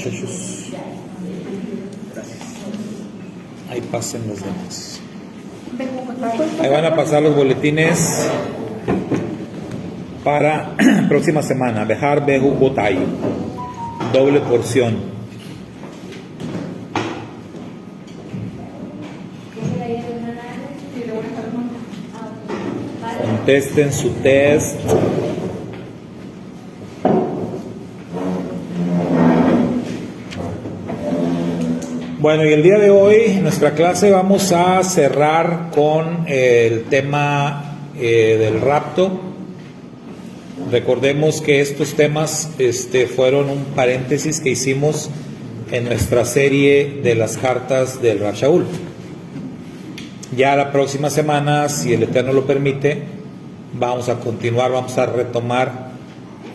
muchachos. Ahí pasen los demás. Ahí van a pasar los boletines para próxima semana. Bejar Behu Botay. Doble porción. Contesten su test. Bueno, y el día de hoy, en nuestra clase, vamos a cerrar con el tema del rapto. Recordemos que estos temas fueron un paréntesis que hicimos en nuestra serie de las cartas del Rav Shaul. Ya la próxima semana, si el Eterno lo permite, vamos a continuar, vamos a retomar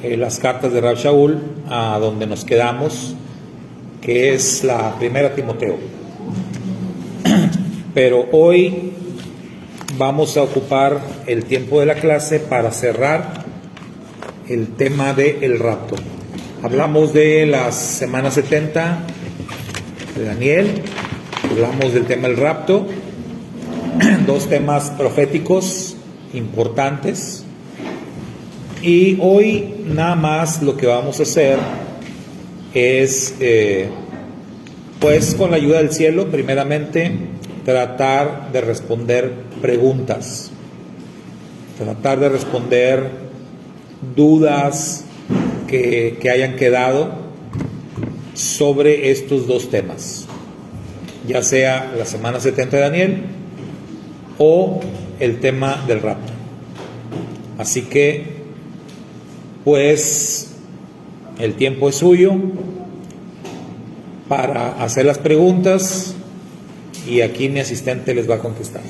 las cartas de Rav Shaul a donde nos quedamos, que es la primera Timoteo. Pero hoy vamos a ocupar el tiempo de la clase para cerrar el tema del rapto. Hablamos de las semanas 70 de Daniel, hablamos del tema del rapto, dos temas proféticos importantes, y hoy nada más lo que vamos a hacer es, pues con la ayuda del cielo, primeramente tratar de responder preguntas, tratar de responder dudas que hayan quedado sobre estos dos temas, ya sea la semana 70 de Daniel o el tema del rapto. Así que, pues, el tiempo es suyo para hacer las preguntas y aquí mi asistente les va a contestar.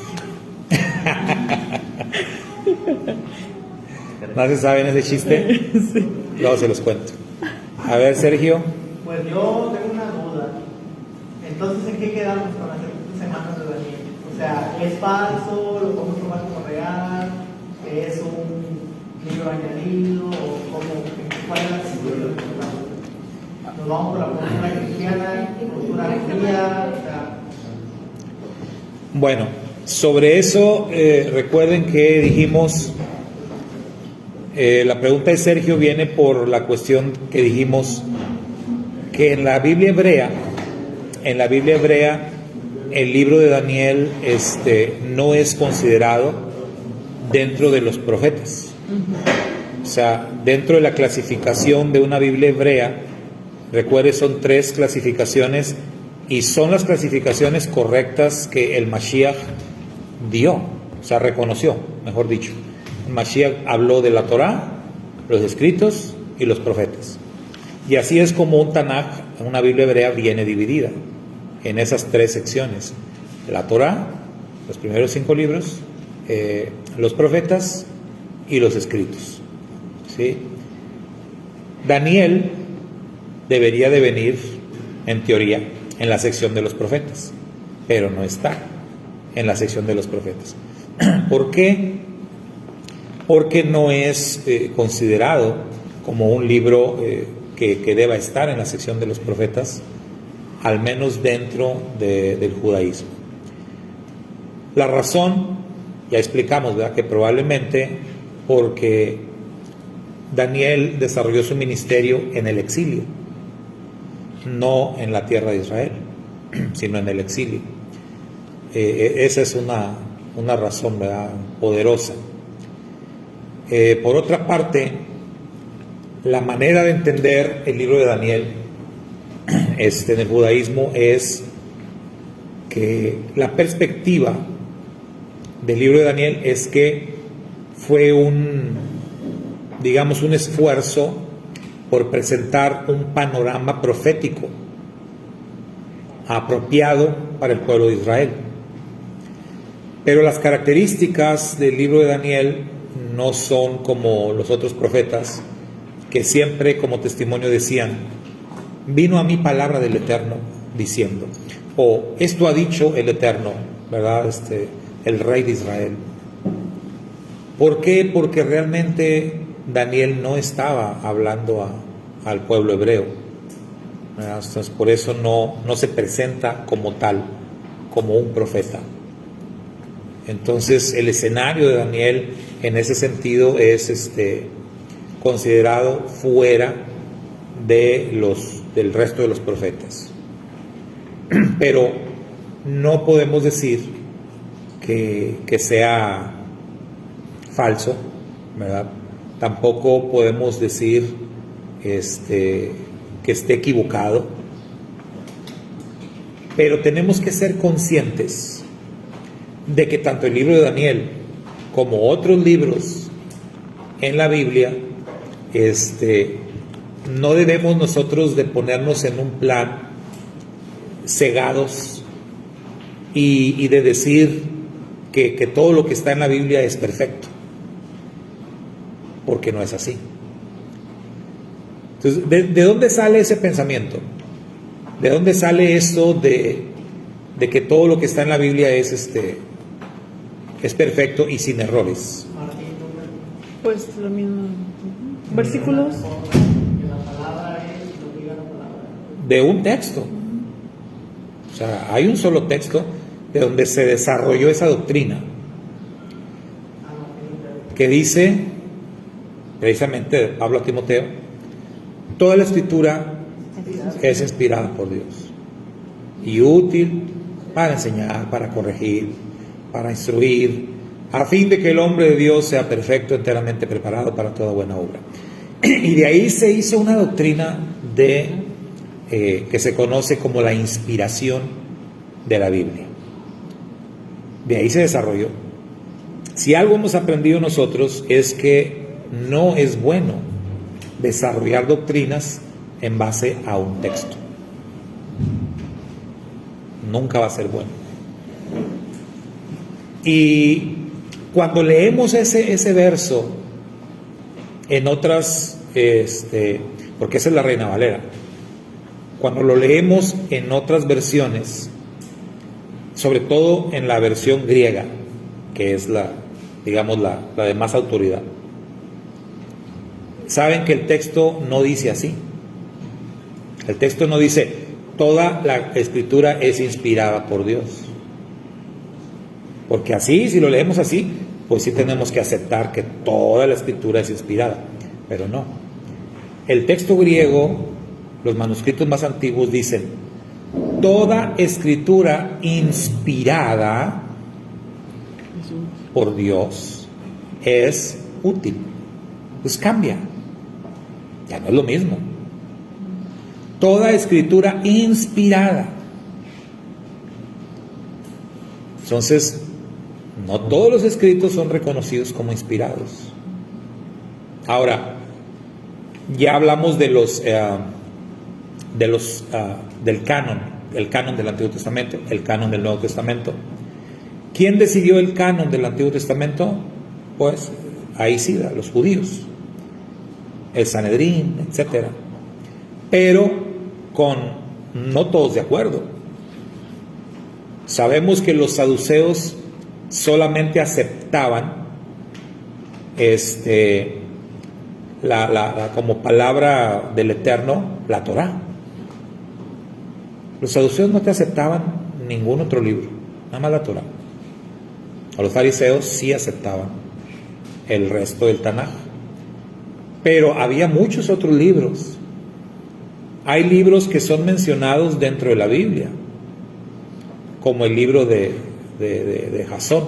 ¿No se saben ese chiste? Sí. Luego se los cuento. A ver, Sergio. Pues yo tengo una duda. Entonces, ¿en qué quedamos con las semanas de Daniel? O sea, ¿es falso? ¿Lo podemos tomar como real? ¿Es un libro añadido? ¿O cuál es la situación? ¿Nos vamos por la postura cristiana, postura judía? O sea, bueno, sobre eso recuerden que dijimos, la pregunta de Sergio viene por la cuestión que dijimos que en la Biblia hebrea, el libro de Daniel no es considerado dentro de los profetas. O sea, dentro de la clasificación de una Biblia hebrea, recuerde, son 3 clasificaciones y son las clasificaciones correctas que el Mashiach dio, o sea, reconoció, mejor dicho. El Mashiach habló de la Torá, los escritos y los profetas. Y así es como un Tanaj, una Biblia hebrea, viene dividida en esas 3 secciones: la Torá, los primeros 5 libros, los profetas y los escritos. ¿Sí? Daniel debería de venir, en teoría, en la sección de los profetas, pero no está en la sección de los profetas. ¿Por qué? Porque no es considerado como un libro que deba estar en la sección de los profetas, al menos dentro del judaísmo. La razón, ya explicamos, ¿verdad?, que probablemente porque Daniel desarrolló su ministerio en el exilio, no en la tierra de Israel, sino en el exilio. Esa es una razón, ¿verdad?, poderosa. Por otra parte, la manera de entender el libro de Daniel en el judaísmo es que la perspectiva del libro de Daniel es que fue un esfuerzo por presentar un panorama profético apropiado para el pueblo de Israel. Pero las características del libro de Daniel no son como los otros profetas, que siempre como testimonio decían: vino a mí palabra del Eterno diciendo, o esto ha dicho el Eterno, ¿verdad?, el Rey de Israel. ¿Por qué? Porque realmente Daniel no estaba hablando al pueblo hebreo, ¿verdad? Entonces, por eso no se presenta como tal, como un profeta. Entonces, el escenario de Daniel en ese sentido es considerado fuera del resto de los profetas. Pero no podemos decir que sea falso, ¿verdad? Tampoco podemos decir que esté equivocado, pero tenemos que ser conscientes de que tanto el libro de Daniel como otros libros en la Biblia, no debemos nosotros de ponernos en un plan cegados y de decir que todo lo que está en la Biblia es perfecto, porque no es así. Entonces, ¿de dónde sale ese pensamiento? ¿De dónde sale eso de que todo lo que está en la Biblia es perfecto y sin errores? Pues lo mismo. Versículos. De un texto. O sea, hay un solo texto de donde se desarrolló esa doctrina, que dice, precisamente Pablo a Timoteo, toda la escritura es inspirada por Dios y útil para enseñar, para corregir, para instruir, a fin de que el hombre de Dios sea perfecto, enteramente preparado para toda buena obra. Y de ahí se hizo una doctrina que se conoce como la inspiración de la Biblia. De ahí se desarrolló. Si algo hemos aprendido nosotros es que no es bueno desarrollar doctrinas en base a un texto. Nunca va a ser bueno. Y cuando leemos ese verso en otras, porque esa es la Reina Valera, cuando lo leemos en otras versiones, sobre todo en la versión griega, que es la de más autoridad, saben que el texto no dice así. El texto no dice toda la escritura es inspirada por Dios, porque así, si lo leemos así, pues sí tenemos que aceptar que toda la escritura es inspirada, pero no. El texto griego, los manuscritos más antiguos dicen toda escritura inspirada por Dios es útil. Pues cambia, ya no es lo mismo. Toda escritura inspirada. Entonces, no todos los escritos son reconocidos como inspirados. Ahora, ya hablamos del canon, el canon del Antiguo Testamento, el canon del Nuevo Testamento. ¿Quién decidió el canon del Antiguo Testamento? Pues ahí sí, los judíos, el Sanedrín, etcétera. Pero no todos de acuerdo. Sabemos que los saduceos solamente aceptaban como palabra del Eterno la Torá. Los saduceos no te aceptaban ningún otro libro, nada más la Torá. A los fariseos sí aceptaban el resto del Tanaj, pero había muchos otros libros. Hay libros que son mencionados dentro de la Biblia, como el libro de Jasón,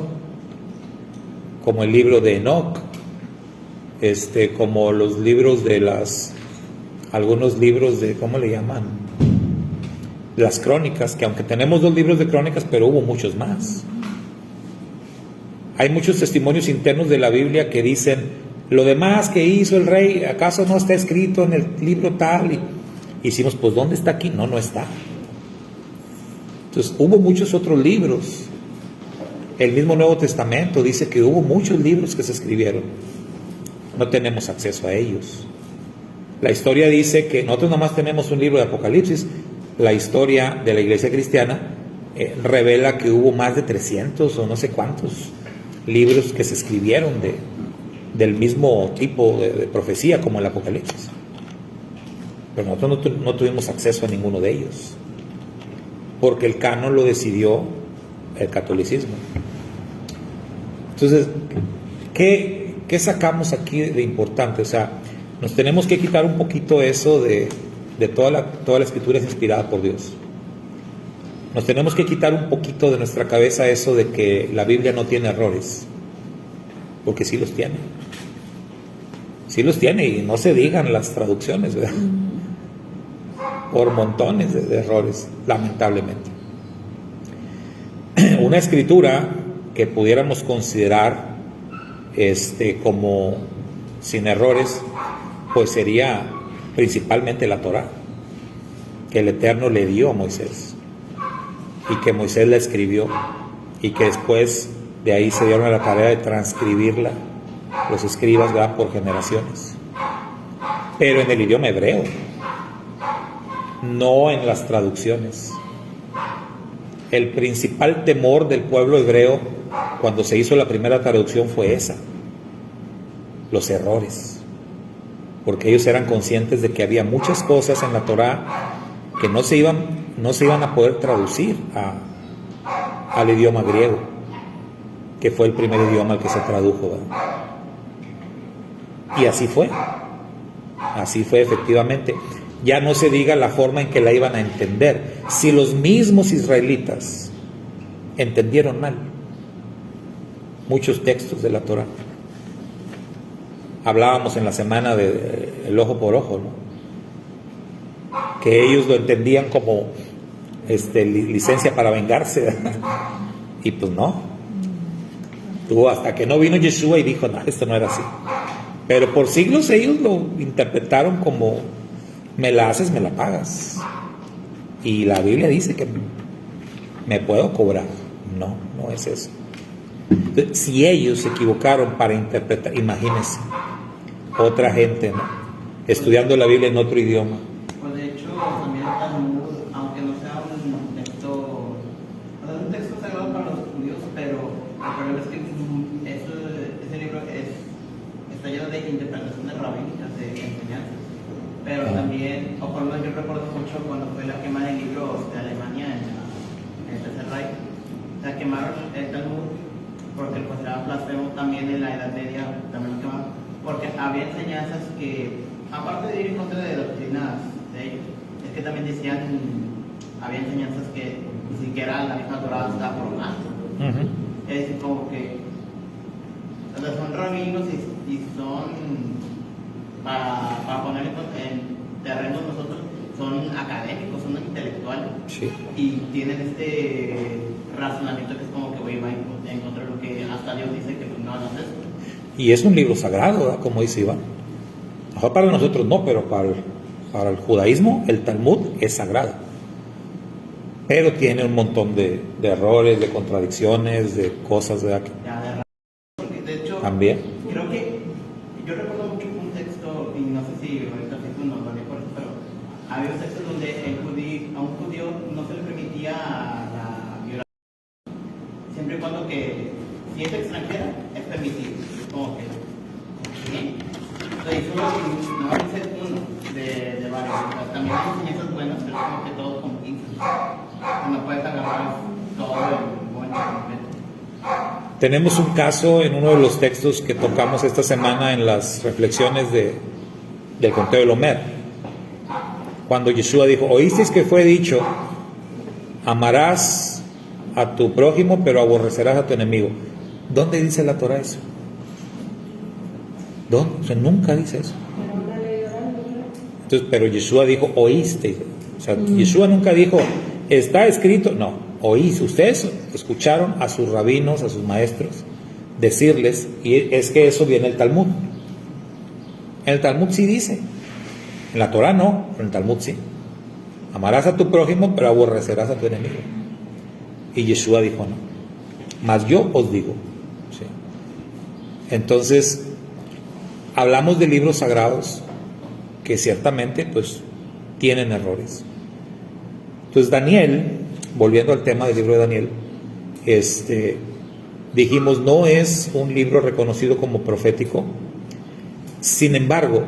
como el libro de Enoc, como los libros algunos libros de, ¿cómo le llaman? Las crónicas, que aunque tenemos 2 libros de crónicas, pero hubo muchos más. Hay muchos testimonios internos de la Biblia que dicen, lo demás que hizo el rey, ¿acaso no está escrito en el libro tal? Y hicimos, pues ¿dónde está aquí? No está. Entonces hubo muchos otros libros. El mismo Nuevo Testamento dice que hubo muchos libros que se escribieron. No tenemos acceso a ellos. La historia dice que nosotros nomás tenemos un libro de Apocalipsis. La historia de la iglesia cristiana revela que hubo más de 300 o no sé cuántos libros que se escribieron del mismo tipo de profecía como el Apocalipsis. pero nosotros no tuvimos acceso a ninguno de ellos, porque el canon lo decidió el catolicismo. Entonces, ¿qué sacamos aquí de importante? O sea, nos tenemos que quitar un poquito eso de toda la escritura es inspirada por Dios. Nos tenemos que quitar un poquito de nuestra cabeza eso de que la Biblia no tiene errores, porque sí los tiene. Sí los tiene, y no se digan las traducciones, ¿verdad? Por montones de errores, lamentablemente. Una escritura que pudiéramos considerar como sin errores, pues sería principalmente la Torá, que el Eterno le dio a Moisés, y que Moisés la escribió, y que después de ahí se dieron a la tarea de transcribirla los escribas, ¿verdad?, por generaciones, pero en el idioma hebreo, no en las traducciones. El principal temor del pueblo hebreo cuando se hizo la primera traducción fue esa, los errores, porque ellos eran conscientes de que había muchas cosas en la Torá que no se iban a poder traducir al idioma griego, que fue el primer idioma al que se tradujo, ¿verdad? Y así fue efectivamente. Ya no se diga la forma en que la iban a entender. Si los mismos israelitas entendieron mal muchos textos de la Torá. Hablábamos en la semana de el ojo por ojo, ¿no? Que ellos lo entendían como licencia para vengarse, ¿verdad? Y pues no. Hasta que no vino Yeshua y dijo, no, esto no era así. Pero por siglos ellos lo interpretaron como, me la haces, me la pagas. Y la Biblia dice que me puedo cobrar. No, no es eso. Entonces, si ellos se equivocaron para interpretar, imagínense, otra gente, ¿no?, estudiando la Biblia en otro idioma. Pues de hecho, también el Talmud, aunque no sea un texto, o sea, es un texto sagrado para los judíos, pero el problema es que ese libro está lleno de interpretaciones rabínicas, de enseñanzas. Pero también, o por lo menos yo recuerdo mucho cuando fue la quema de libros de Alemania en el Tercer Reich. O sea, quemaron el Talmud porque el consideraban blasfemo. También en la Edad Media también lo quemaron, porque había enseñanzas que, aparte de ir en contra de doctrinas de ellos, es que también decían, había enseñanzas que ni siquiera la misma Torah está formando. Es decir, como que, o sea, son rabinos y son, para poner en terrenos nosotros, son académicos, son intelectuales. Sí. Y tienen este razonamiento que es como que, oye, va en contra de lo que hasta Dios dice que no hagas esto. Y es un libro sagrado, ¿verdad?, como dice Iván. Mejor para nosotros no, pero para el judaísmo el Talmud es sagrado. Pero tiene un montón de errores, de contradicciones, de cosas, ¿verdad?, Porque de hecho, también. creo que yo recuerdo mucho un texto, y no sé si ahorita Facebook nos lo por eso, pero había un texto donde a un judío no se le permitía la violación, siempre y cuando que si es extranjera es permitido. Como que, ¿sí? Entonces, no va a ser uno de varios. O sea, también hay enseñanzas buenas, pero es como que todos con 15. No puedes agarrar todo el buen completo. Tenemos un caso en uno de los textos que tocamos esta semana en las reflexiones del conteo del Homer, cuando Yeshua dijo, oísteis que fue dicho, amarás a tu prójimo pero aborrecerás a tu enemigo. ¿Dónde dice la Torah eso? ¿Dónde? O sea, nunca dice eso. Entonces, pero Yeshua dijo, oísteis. O sea, Yeshua nunca dijo, está escrito. No, oíste. Ustedes escucharon a sus rabinos, a sus maestros, decirles, y es que eso viene en el Talmud. En el Talmud sí dice. En la Torah no, pero en el Talmud sí. Amarás a tu prójimo, pero aborrecerás a tu enemigo. Y Yeshua dijo, no. Mas yo os digo. ¿Sí? Entonces, hablamos de libros sagrados que ciertamente pues tienen errores. Entonces Daniel, volviendo al tema del libro de Daniel, dijimos no es un libro reconocido como profético. Sin embargo,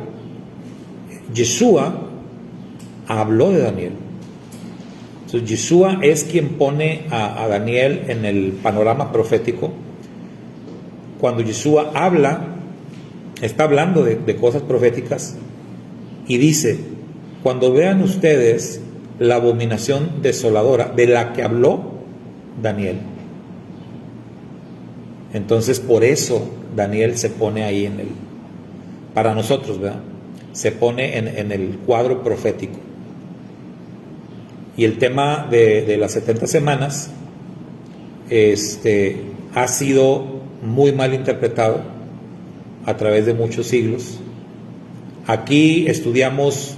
Yeshua habló de Daniel. Entonces, Yeshua es quien pone a Daniel en el panorama profético. Cuando Yeshua habla, está hablando de cosas proféticas y dice: cuando vean ustedes la abominación desoladora de la que habló Daniel. Entonces, por eso Daniel se pone ahí para nosotros, ¿verdad? Se pone en el cuadro profético. Y el tema de las 70 semanas ha sido muy mal interpretado a través de muchos siglos. Aquí estudiamos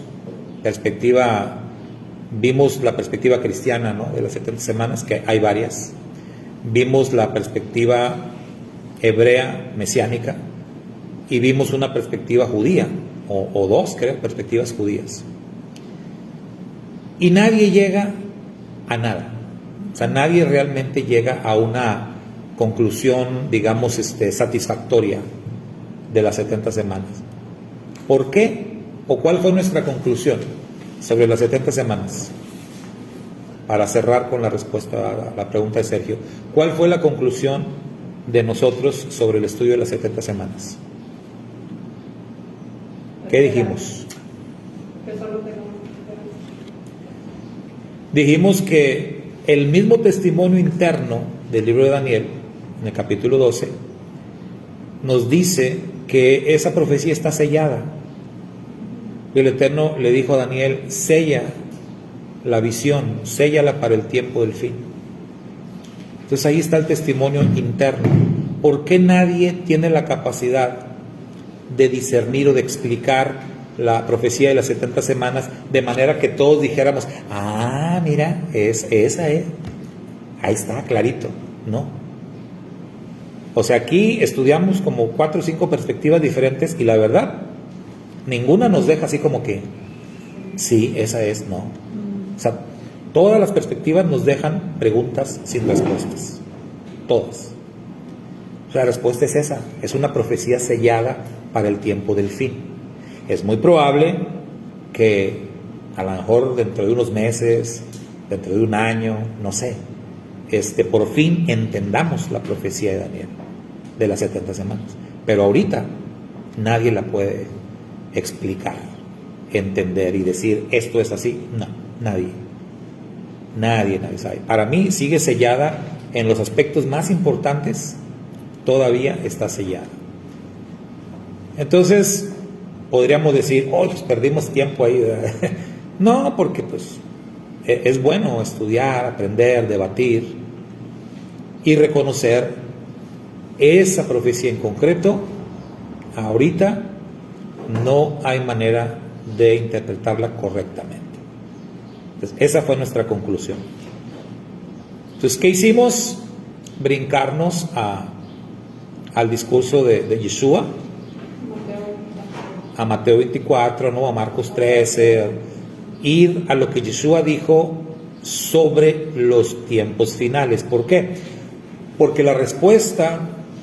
vimos la perspectiva cristiana, ¿no?, de las 70 semanas, que hay varias. Vimos la perspectiva hebrea, mesiánica, y vimos una perspectiva judía, o dos, creo, perspectivas judías. Y nadie llega a nada. O sea, nadie realmente llega a una conclusión, digamos, satisfactoria de las 70 semanas. ¿Por qué? ¿O cuál fue nuestra conclusión sobre las 70 semanas? Para cerrar con la respuesta a la pregunta de Sergio, ¿cuál fue la conclusión de nosotros sobre el estudio de las 70 semanas? ¿Qué dijimos? Dijimos que el mismo testimonio interno del libro de Daniel, en el capítulo 12, nos dice que esa profecía está sellada. Y el Eterno le dijo a Daniel: sella la visión, séllala para el tiempo del fin. Entonces ahí está el testimonio interno. ¿Por qué nadie tiene la capacidad de discernir o de explicar la profecía de las 70 semanas de manera que todos dijéramos: ah, mira, esa es, ahí está, clarito? No. O sea, aquí estudiamos como 4 o 5 perspectivas diferentes y la verdad, ninguna nos deja así como que sí, esa es, no. O sea, todas las perspectivas nos dejan preguntas sin respuestas, todas. La respuesta es esa, es una profecía sellada para el tiempo del fin. Es muy probable que a lo mejor dentro de unos meses, dentro de un año, no sé, por fin entendamos la profecía de Daniel de las 70 semanas. Pero ahorita nadie la puede explicar, entender y decir esto es así. No, nadie sabe. Para mí sigue sellada en los aspectos más importantes, todavía está sellada. Entonces podríamos decir: oh, pues perdimos tiempo ahí, ¿verdad? No, porque pues es bueno estudiar, aprender, debatir y reconocer esa profecía en concreto. Ahorita no hay manera de interpretarla correctamente. Entonces, esa fue nuestra conclusión. Entonces, ¿qué hicimos? Brincarnos al discurso de Yeshua, a Mateo 24, ¿no?, a Marcos 13, ir a lo que Yeshua dijo sobre los tiempos finales. ¿Por qué? Porque la respuesta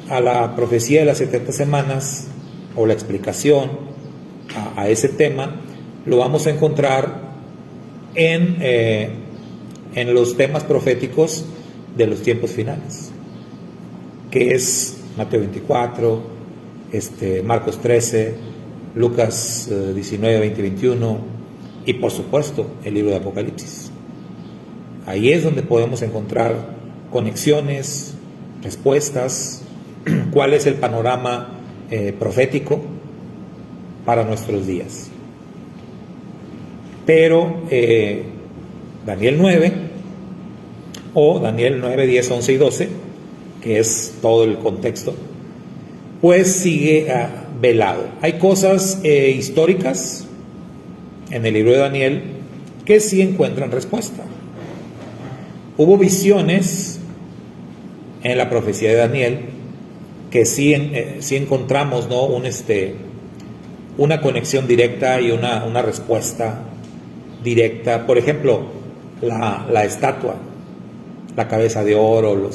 a la profecía de las 70 semanas, o la explicación a ese tema, lo vamos a encontrar en los temas proféticos de los tiempos finales, que es Mateo 24, Marcos 13, Lucas 19, 20 y 21, y por supuesto el libro de Apocalipsis. Ahí es donde podemos encontrar conexiones, respuestas, cuál es el panorama profético para nuestros días. Pero Daniel 9, o Daniel 9, 10, 11 y 12, que es todo el contexto, pues sigue velado. Hay cosas históricas en el libro de Daniel que sí encuentran respuesta. Hubo visiones en la profecía de Daniel que sí encontramos, ¿no?, una conexión directa y una respuesta directa. Por ejemplo, la estatua, la cabeza de oro,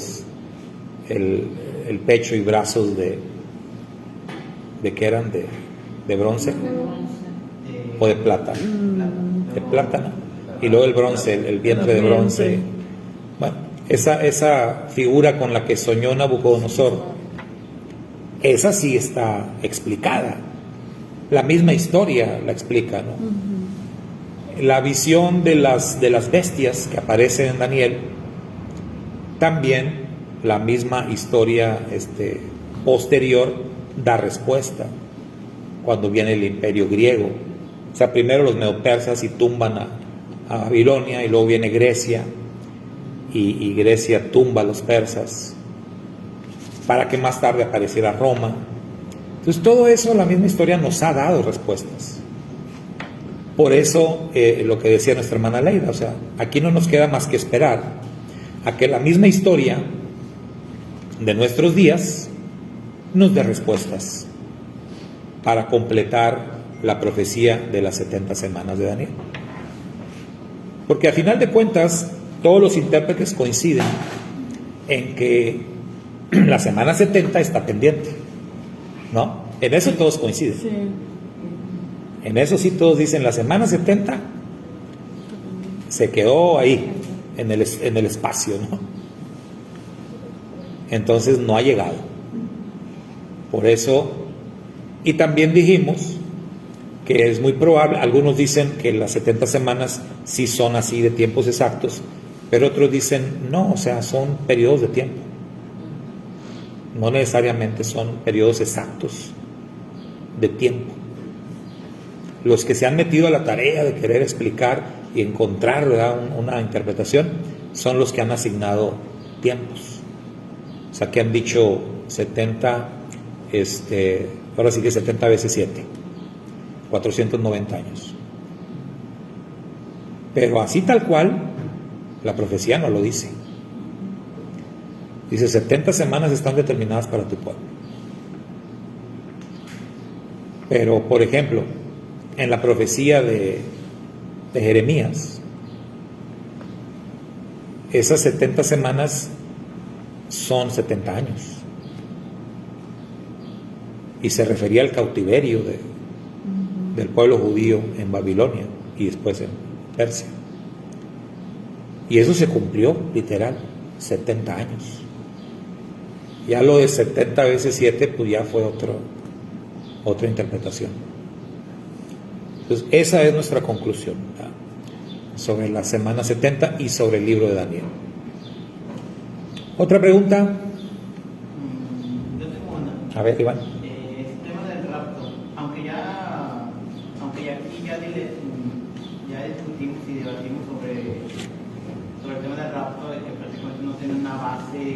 el pecho y brazos de ¿qué eran? ¿De bronce o de plata? de plata, ¿no? Y luego el bronce, el vientre de bronce. Bueno, esa figura con la que soñó Nabucodonosor, esa sí está explicada. La misma historia la explica, ¿no? La visión de las bestias que aparecen en Daniel, también la misma historia posterior da respuesta cuando viene el imperio griego. O sea, primero los medopersas y tumban a Babilonia, y luego viene Grecia, y Grecia tumba a los persas para que más tarde apareciera Roma. Entonces todo eso, la misma historia nos ha dado respuestas. Por eso lo que decía nuestra hermana Leida, o sea, aquí no nos queda más que esperar a que la misma historia de nuestros días nos dé respuestas para completar la profecía de las 70 semanas de Daniel. Porque a final de cuentas, todos los intérpretes coinciden en que la semana 70 está pendiente, ¿no? En eso todos coinciden. Sí. En eso sí todos dicen, la semana 70 se quedó ahí, en el espacio, ¿no? Entonces no ha llegado. Por eso, y también dijimos que es muy probable, algunos dicen que las 70 semanas sí son así de tiempos exactos, pero otros dicen no, o sea, son periodos de tiempo. No necesariamente son periodos exactos de tiempo. Los que se han metido a la tarea de querer explicar y encontrar, ¿verdad?, una interpretación, son los que han asignado tiempos. O sea, que han dicho 70, ahora sí que 70 veces 7, 490 años. Pero así tal cual, la profecía no lo dice. Dice, 70 semanas están determinadas para tu pueblo. Pero, por ejemplo, en la profecía de Jeremías, esas 70 semanas son 70 años. Y se refería al cautiverio del pueblo judío en Babilonia y después en Persia. Y eso se cumplió, literal, 70 años. Ya lo de 70 veces 7, pues ya fue otra interpretación. Entonces, esa es nuestra conclusión, ¿verdad?, sobre la semana 70 y sobre el libro de Daniel. ¿Otra pregunta? Yo tengo una. A ver, Iván. El tema del rapto, aunque ya aquí ya discutimos y debatimos sobre el tema del rapto, de que prácticamente no tiene una base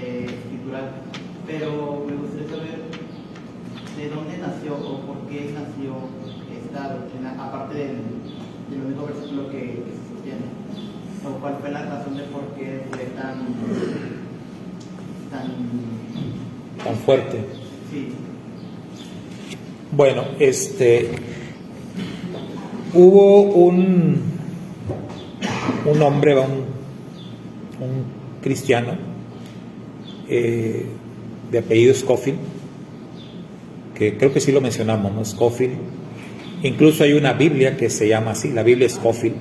escritural, pero me gustaría saber de dónde nació o por qué nació esta doctrina, aparte del único versículo que se sostiene, o cuál fue la razón de por qué fue tan fuerte. Sí. Bueno, hubo un hombre, un cristiano de apellido Scofield, que creo que sí lo mencionamos, ¿no? Scofield. Incluso hay una Biblia que se llama así, la Biblia Scofield.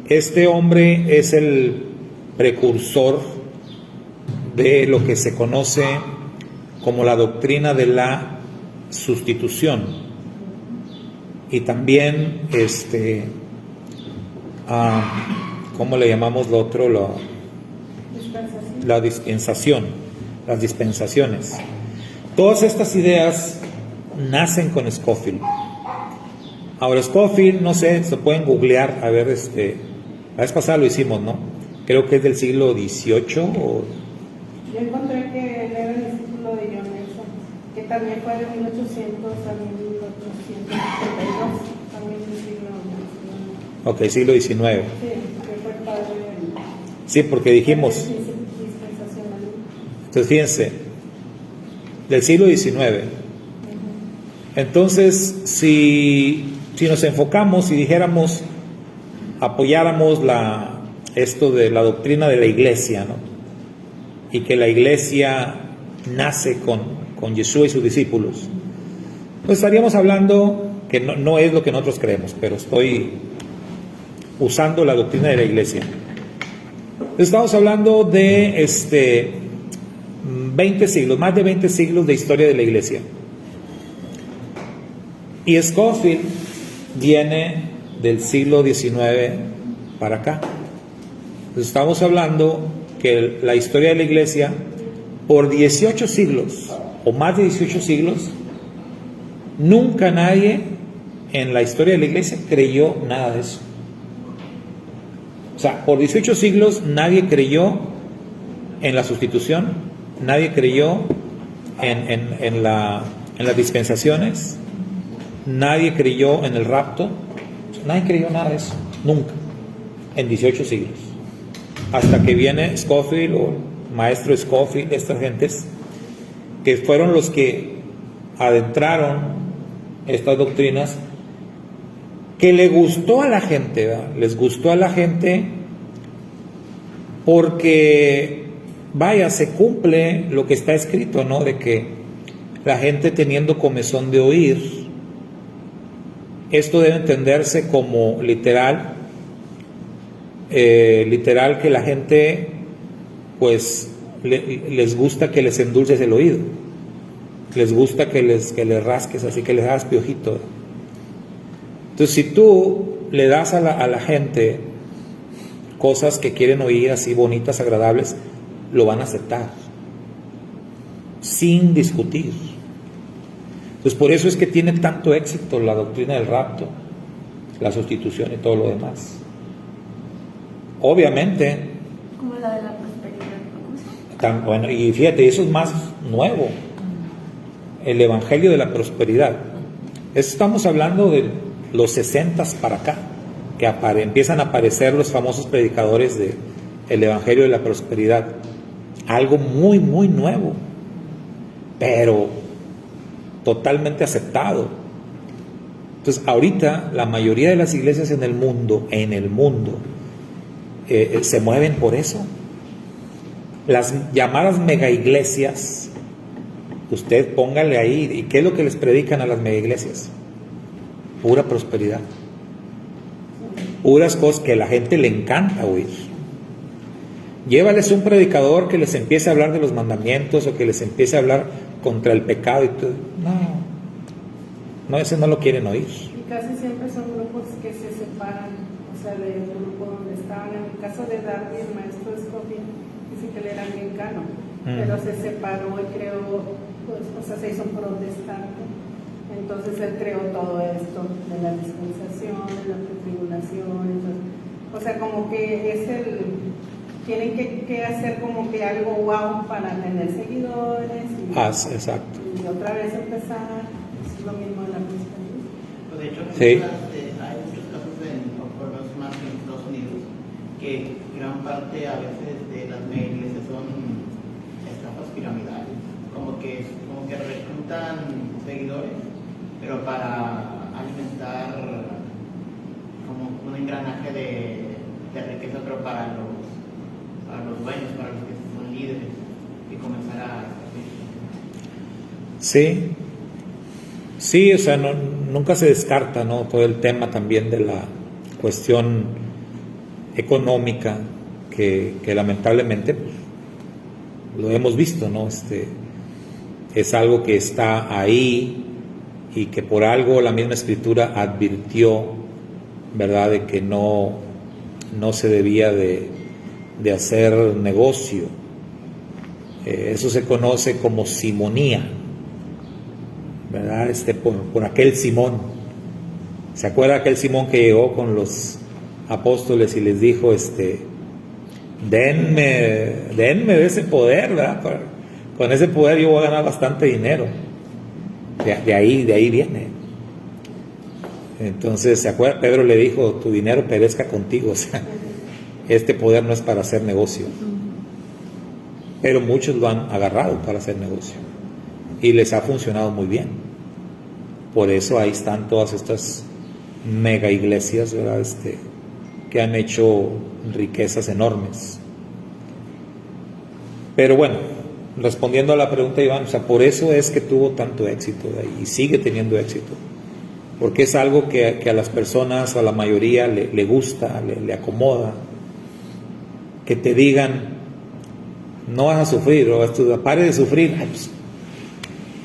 Este hombre es el precursor de lo que se conoce como la doctrina de la sustitución, y también ¿cómo le llamamos lo otro? La dispensación, las dispensaciones. Todas estas ideas nacen con Scofield. Ahora, Scofield, no sé, se pueden googlear, a ver, la vez pasada lo hicimos, ¿no? Creo que es del siglo XVIII o... Yo encontré que él era el discípulo de John Nelson, que también fue de 1800 a 1872, también del siglo XIX. Ok, siglo XIX. Sí, que fue padre del... Sí, porque dijimos... dispensacionalismo. Entonces, fíjense, del siglo XIX. Entonces, si nos enfocamos y dijéramos, apoyáramos esto de la doctrina de la iglesia, ¿no?, y que la iglesia nace con Yeshua y sus discípulos, pues estaríamos hablando que no es lo que nosotros creemos, pero estoy usando la doctrina de la iglesia. Estamos hablando de 20 siglos, más de 20 siglos de historia de la iglesia. Y Scofield viene del siglo XIX para acá. Entonces estamos hablando que la historia de la iglesia, por 18 siglos, o más de 18 siglos, nunca nadie en la historia de la iglesia creyó nada de eso. O sea, por 18 siglos nadie creyó en la sustitución, nadie creyó en las dispensaciones, nadie creyó en el rapto, nadie creyó nada de eso, nunca, en 18 siglos. Hasta que viene Scofield o maestro Scofield, estas gentes, que fueron los que adentraron estas doctrinas, que le gustó a la gente, ¿verdad? Les gustó a la gente porque, vaya, se cumple lo que está escrito, ¿no? De que la gente teniendo comezón de oír, esto debe entenderse como literal que la gente, pues, les gusta que les endulces el oído, les gusta que les rasques, así que les hagas piojito. Entonces, si tú le das a la gente cosas que quieren oír así bonitas, agradables, lo van a aceptar sin discutir. Entonces, por eso es que tiene tanto éxito la doctrina del rapto, la sustitución y todo lo demás. Obviamente, como la de la prosperidad, ¿no? bueno, y fíjate, eso es más nuevo, el evangelio de la prosperidad. Estamos hablando de los 60s para acá, que empiezan a aparecer los famosos predicadores del evangelio de la prosperidad. Algo muy, muy nuevo, pero totalmente aceptado. Entonces, ahorita la mayoría de las iglesias en el mundo, se mueven por eso. Las llamadas mega iglesias, usted póngale ahí, ¿y qué es lo que les predican a las mega iglesias? Pura prosperidad, puras cosas que a la gente le encanta oír. Llévales un predicador que les empiece a hablar de los mandamientos o que les empiece a hablar contra el pecado y todo. No, ese no lo quieren oír. Y casi siempre son grupos que se separan, o sea, del grupo donde estaban. En el caso de Darby, el maestro Scofield, dice que él era anglicano, pero se separó y creó, pues, o sea, se hizo protestante. Entonces él creó todo esto de la dispensación, de la tribulación. Entonces, o sea, como que es tienen que hacer como que algo wow para tener seguidores. Exacto. Y otra vez empezar, es lo mismo de la prosperidad. Pues de hecho, sí. Hay muchos casos por lo menos más en Estados Unidos, que gran parte a veces de las iglesias son estafas piramidales, como que reclutan seguidores, pero para alimentar como un engranaje de riqueza, pero para los dueños, para los que son líderes, y comenzar a... Sí, o sea, nunca se descarta, ¿no? Todo el tema también de la cuestión económica que lamentablemente, pues, lo hemos visto, ¿no? Es algo que está ahí y que por algo la misma Escritura advirtió, ¿verdad?, de que no se debía de hacer negocio. Eso se conoce como simonía, ¿verdad? Por aquel Simón. ¿Se acuerda aquel Simón que llegó con los apóstoles y les dijo, denme de ese poder, ¿verdad? Con ese poder yo voy a ganar bastante dinero. De ahí viene. Entonces, ¿se acuerda? Pedro le dijo, tu dinero perezca contigo. O sea, este poder no es para hacer negocio. Pero muchos lo han agarrado para hacer negocio. Y les ha funcionado muy bien. Por eso ahí están todas estas mega iglesias, ¿verdad? Que han hecho riquezas enormes. Pero bueno, respondiendo a la pregunta, Iván, o sea, por eso es que tuvo tanto éxito y sigue teniendo éxito. porque es algo que a las personas, a la mayoría le gusta, le acomoda, que te digan, no vas a sufrir, o pare de sufrir. Ay, pues,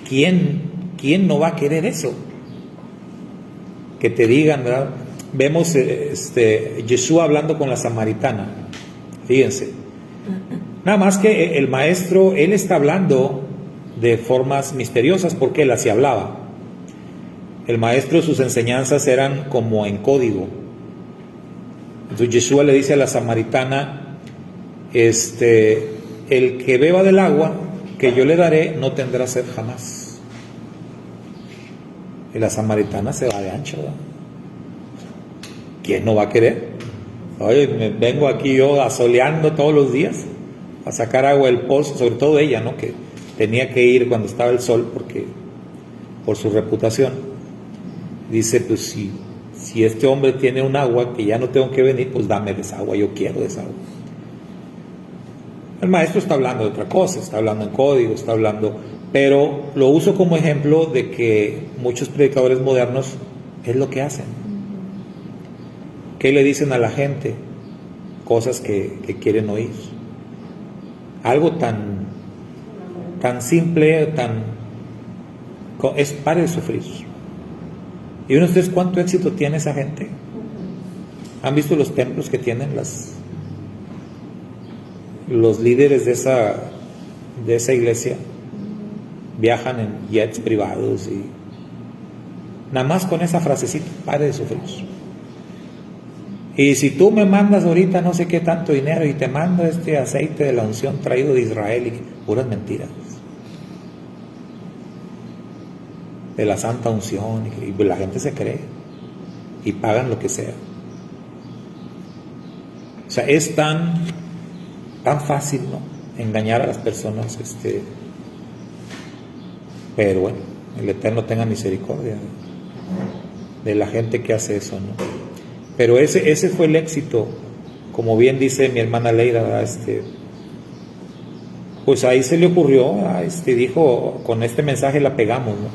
¿quién no va a querer eso? Que te digan, ¿verdad? Vemos Jesús hablando con la samaritana, fíjense, nada más que el maestro, él está hablando de formas misteriosas porque él así hablaba. El maestro, sus enseñanzas eran como en código. Entonces Jesús le dice a la samaritana, el que beba del agua que yo le daré no tendrá sed jamás. Y la samaritana se va de ancho, ¿verdad? ¿Quién no va a querer? Oye, me vengo aquí yo asoleando todos los días a sacar agua del pozo, sobre todo ella, ¿no? Que tenía que ir cuando estaba el sol porque por su reputación. Dice, pues si este hombre tiene un agua que ya no tengo que venir, pues dame de esa agua, yo quiero de esa agua. El maestro está hablando de otra cosa, está hablando en código, está hablando, pero lo uso como ejemplo de que muchos predicadores modernos es lo que hacen. ¿Qué le dicen a la gente? Cosas que quieren oír. Algo tan simple, es pare de sufrir. ¿Y ustedes cuánto éxito tiene esa gente? ¿Han visto los templos que tienen los líderes de esa iglesia? Viajan en jets privados y nada más con esa frasecita, pare de sufrir. Y si tú me mandas ahorita no sé qué tanto dinero y te mando este aceite de la unción traído de Israel, y puras mentiras, de la santa unción, y la gente se cree y pagan lo que sea. O sea, es tan fácil, ¿no?, engañar a las personas, pero bueno, el Eterno tenga misericordia de la gente que hace eso, ¿no? Pero ese fue el éxito, como bien dice mi hermana Leira, ¿verdad? Pues ahí se le ocurrió, dijo, con este mensaje la pegamos, ¿no?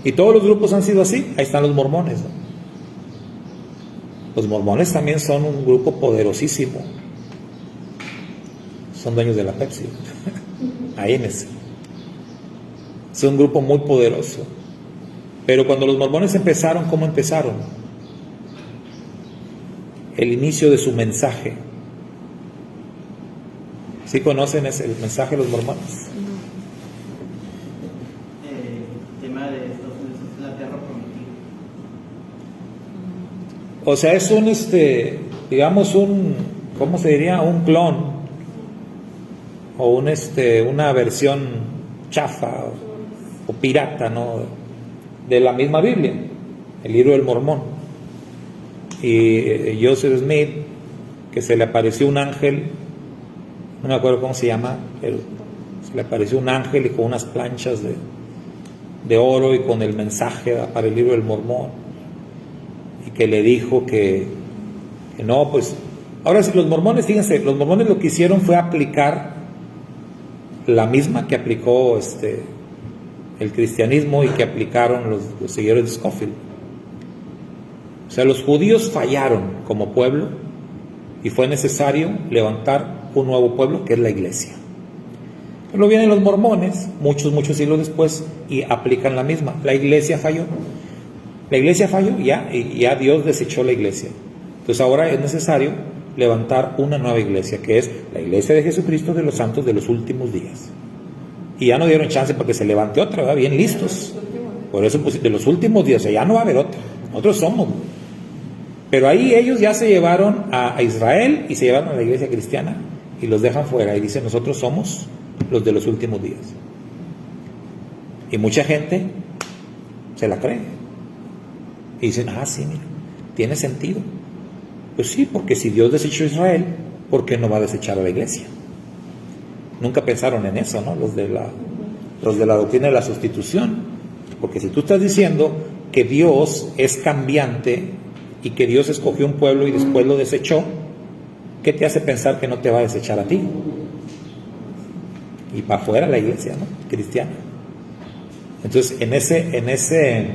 Y todos los grupos han sido así. Ahí están los mormones, ¿no? Los mormones también son un grupo poderosísimo, son dueños de la Pepsi, ahí en ese. Es un grupo muy poderoso. Pero cuando los mormones empezaron, ¿cómo empezaron? El inicio de su mensaje. ¿Sí conocen el mensaje de los mormones? El tema de Estados Unidos es la tierra prometida. O sea, es digamos ¿cómo se diría? Un clon o una versión chafa o pirata, ¿no?, de la misma Biblia, el libro del Mormón. Y Joseph Smith, que se le apareció un ángel, no me acuerdo cómo se llama, pero se le apareció un ángel y con unas planchas de oro y con el mensaje para el libro del Mormón, y que le dijo que no, pues ahora sí, los mormones, fíjense, los mormones lo que hicieron fue aplicar la misma que aplicó el cristianismo y que aplicaron los seguidores de Scofield. O sea, los judíos fallaron como pueblo y fue necesario levantar un nuevo pueblo que es la iglesia. Luego vienen los mormones, muchos siglos después, y aplican la misma. La iglesia falló. La iglesia falló y ya Dios desechó la iglesia. Entonces ahora es necesario levantar una nueva iglesia, que es la iglesia de Jesucristo de los santos de los últimos días. Y ya no dieron chance para que se levante otra, ¿verdad? Bien listos. Por eso, pues, de los últimos días, o sea, ya no va a haber otra. Nosotros somos. Pero ahí ellos ya se llevaron a Israel y se llevaron a la iglesia cristiana y los dejan fuera y dicen, nosotros somos los de los últimos días. Y mucha gente se la cree y dicen, sí, mira, tiene sentido. Pues sí, porque si Dios desechó a Israel, ¿por qué no va a desechar a la iglesia? Nunca pensaron en eso, ¿no? Los de la doctrina de la sustitución. Porque si tú estás diciendo que Dios es cambiante y que Dios escogió un pueblo y después lo desechó, ¿qué te hace pensar que no te va a desechar a ti? Y para afuera la iglesia, ¿no?, cristiana. Entonces, en ese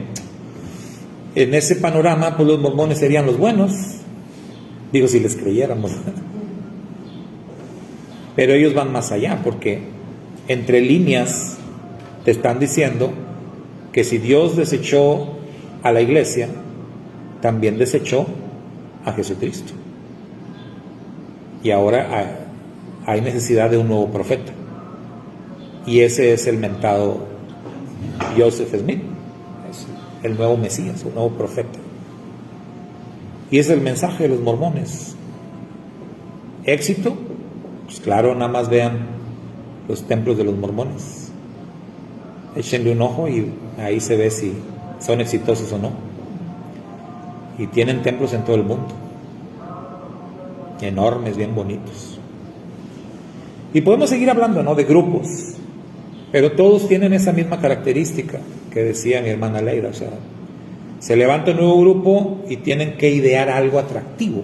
En ese panorama, pues los mormones serían los buenos, digo, si les creyéramos. Pero ellos van más allá, porque entre líneas te están diciendo que si Dios desechó a la iglesia, también desechó a Jesucristo. Y ahora hay necesidad de un nuevo profeta. Y ese es el mentado Joseph Smith, es el nuevo Mesías, un nuevo profeta. Y es el mensaje de los mormones. ¿Éxito? Pues claro, nada más vean los templos de los mormones. Échenle un ojo y ahí se ve si son exitosos o no. Y tienen templos en todo el mundo, enormes, bien bonitos. Y podemos seguir hablando, ¿no?, de grupos, pero todos tienen esa misma característica que decía mi hermana Leida. O sea, se levanta un nuevo grupo y tienen que idear algo atractivo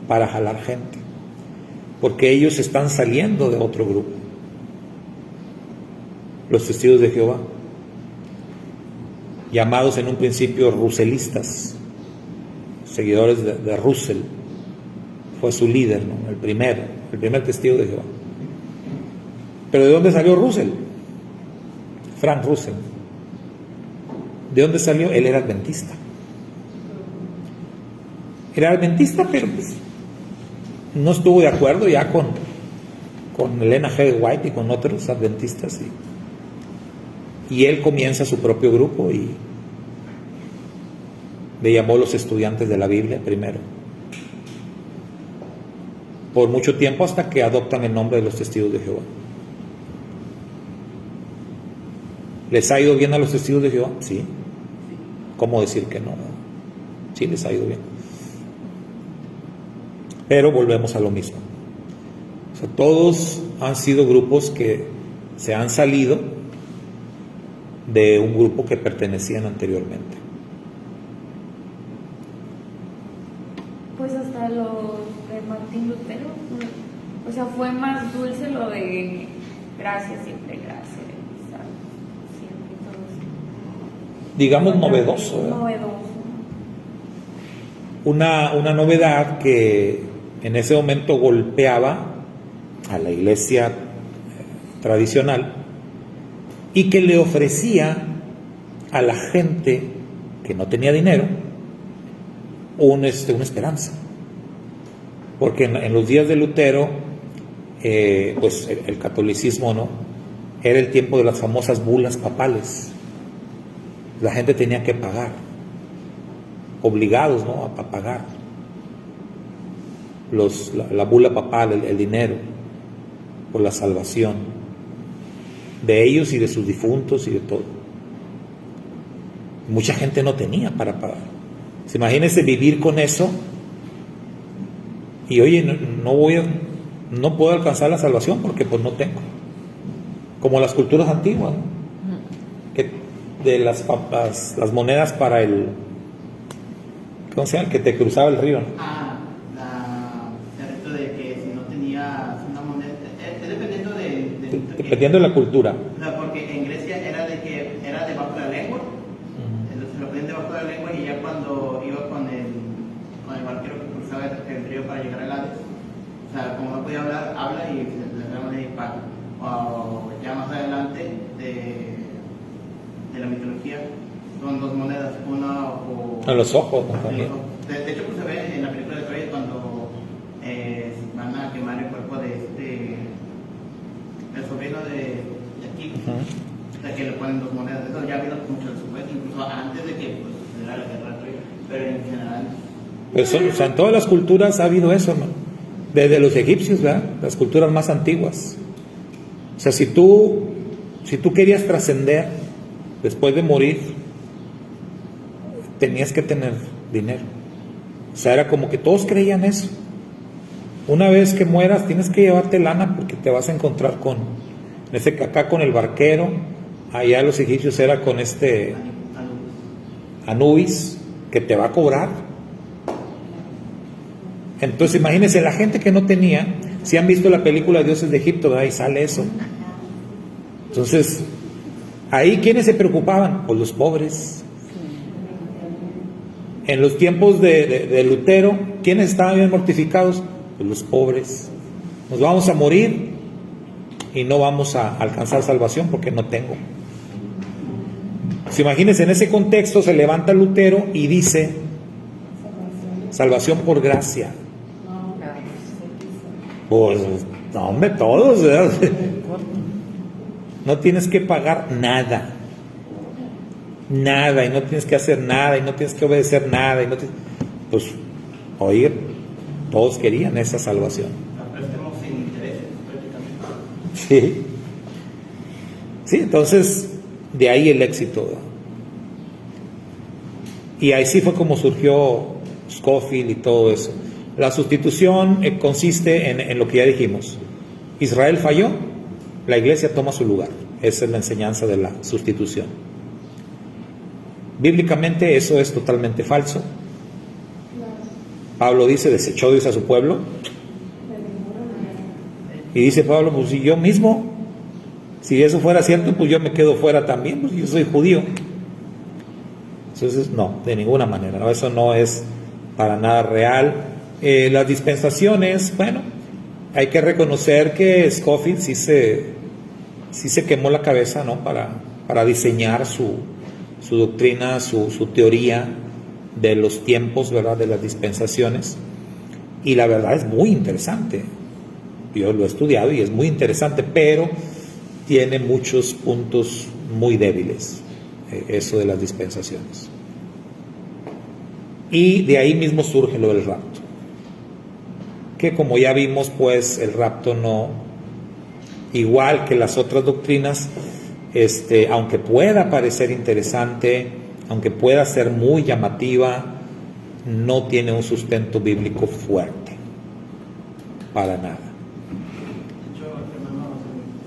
para jalar gente, porque ellos están saliendo de otro grupo. Los testigos de Jehová, llamados en un principio russelistas, seguidores de Russell, fue su líder, ¿no?, el primer testigo de Jehová. Pero ¿de dónde salió Russell? Frank Russell. ¿De dónde salió? Él era adventista. Era adventista, pero pues no estuvo de acuerdo ya con Elena G. White y con otros adventistas, y él comienza su propio grupo y le llamó los estudiantes de la Biblia primero, por mucho tiempo, hasta que adoptan el nombre de los testigos de Jehová. ¿Les ha ido bien a los testigos de Jehová? Sí. ¿Cómo decir que no? Sí, les ha ido bien. Pero volvemos a lo mismo. O sea, todos han sido grupos que se han salido de un grupo que pertenecían anteriormente. Pues hasta lo de Martín Lutero, o sea, fue más dulce lo de gracias, siempre gracias, siempre todo eso. Digamos novedoso, ¿verdad? Novedoso. Una novedad que en ese momento golpeaba a la iglesia tradicional y que le ofrecía a la gente que no tenía dinero una esperanza. Porque en los días de Lutero, pues el catolicismo, ¿no?, era el tiempo de las famosas bulas papales. La gente tenía que pagar, obligados, ¿no?, a pagar la bula papal, el dinero, por la salvación de ellos y de sus difuntos y de todo. Mucha gente no tenía para pagar. Imagínense vivir con eso y oye, no puedo alcanzar la salvación porque pues no tengo. Como las culturas antiguas, ¿no?, que de las monedas para el, ¿cómo se llama?, que te cruzaba el río, ¿no? El hecho de que si no tenías una moneda, dependiendo de la cultura. O sea, porque en Grecia era de que era debajo de la lengua, entonces lo ponían debajo de la lengua y ya cuando iba con el barquero que cruzaba el río para llegar al lado, o sea, como no podía hablar, habla y le da moneda y paga. O ya más adelante de la mitología son dos monedas, una o en los ojos, ¿no?, también. De hecho, pues se ve en la película de Troya cuando van a quemar el cuerpo de el sobrino de aquí, o sea, que le ponen dos monedas. Eso ya ha habido mucho después, incluso antes de que pues, era la guerra de Troya, pero en general. Pues, o sea, en todas las culturas ha habido eso, ¿no? Desde los egipcios, ¿verdad?, las culturas más antiguas. O sea, si tú querías trascender después de morir, tenías que tener dinero. O sea, era como que todos creían eso. Una vez que mueras tienes que llevarte lana porque te vas a encontrar con acá con el barquero. Allá los egipcios era con Anubis, que te va a cobrar. Entonces imagínense, la gente que no tenía, si han visto la película Dioses de Egipto, ¿verdad?, y sale eso. Entonces ahí, ¿quiénes se preocupaban? Pues los pobres. En los tiempos de Lutero, ¿quiénes estaban bien mortificados? Pues los pobres. Nos vamos a morir y no vamos a alcanzar salvación porque no tengo. Pues imagínense, en ese contexto se levanta Lutero y dice: salvación por gracia. Pues, no, hombre, todos, ¿verdad? No tienes que pagar nada, y no tienes que hacer nada, y no tienes que obedecer nada, pues, oye, todos querían esa salvación. Préstamos sin intereses, prácticamente. Sí, entonces, de ahí el éxito, ¿verdad? Y ahí sí fue como surgió Scofield y todo eso. La sustitución consiste en lo que ya dijimos. Israel falló, la iglesia toma su lugar. Esa es la enseñanza de la sustitución. Bíblicamente eso es totalmente falso. Pablo dice: desechó Dios a su pueblo. Y dice Pablo: pues si yo mismo, si eso fuera cierto, pues yo me quedo fuera también, pues yo soy judío. Entonces, no, de ninguna manera, ¿no? Eso no es para nada real. Las dispensaciones, bueno, hay que reconocer que Scofield sí se quemó la cabeza, ¿no? Para diseñar su doctrina, su teoría de los tiempos, ¿verdad? De las dispensaciones. Y la verdad es muy interesante. Yo lo he estudiado y es muy interesante, pero tiene muchos puntos muy débiles, eso de las dispensaciones. Y de ahí mismo surge lo del rapto, que como ya vimos, pues el rapto no, igual que las otras doctrinas, aunque pueda parecer interesante, aunque pueda ser muy llamativa, no tiene un sustento bíblico fuerte, para nada. De hecho, hermano,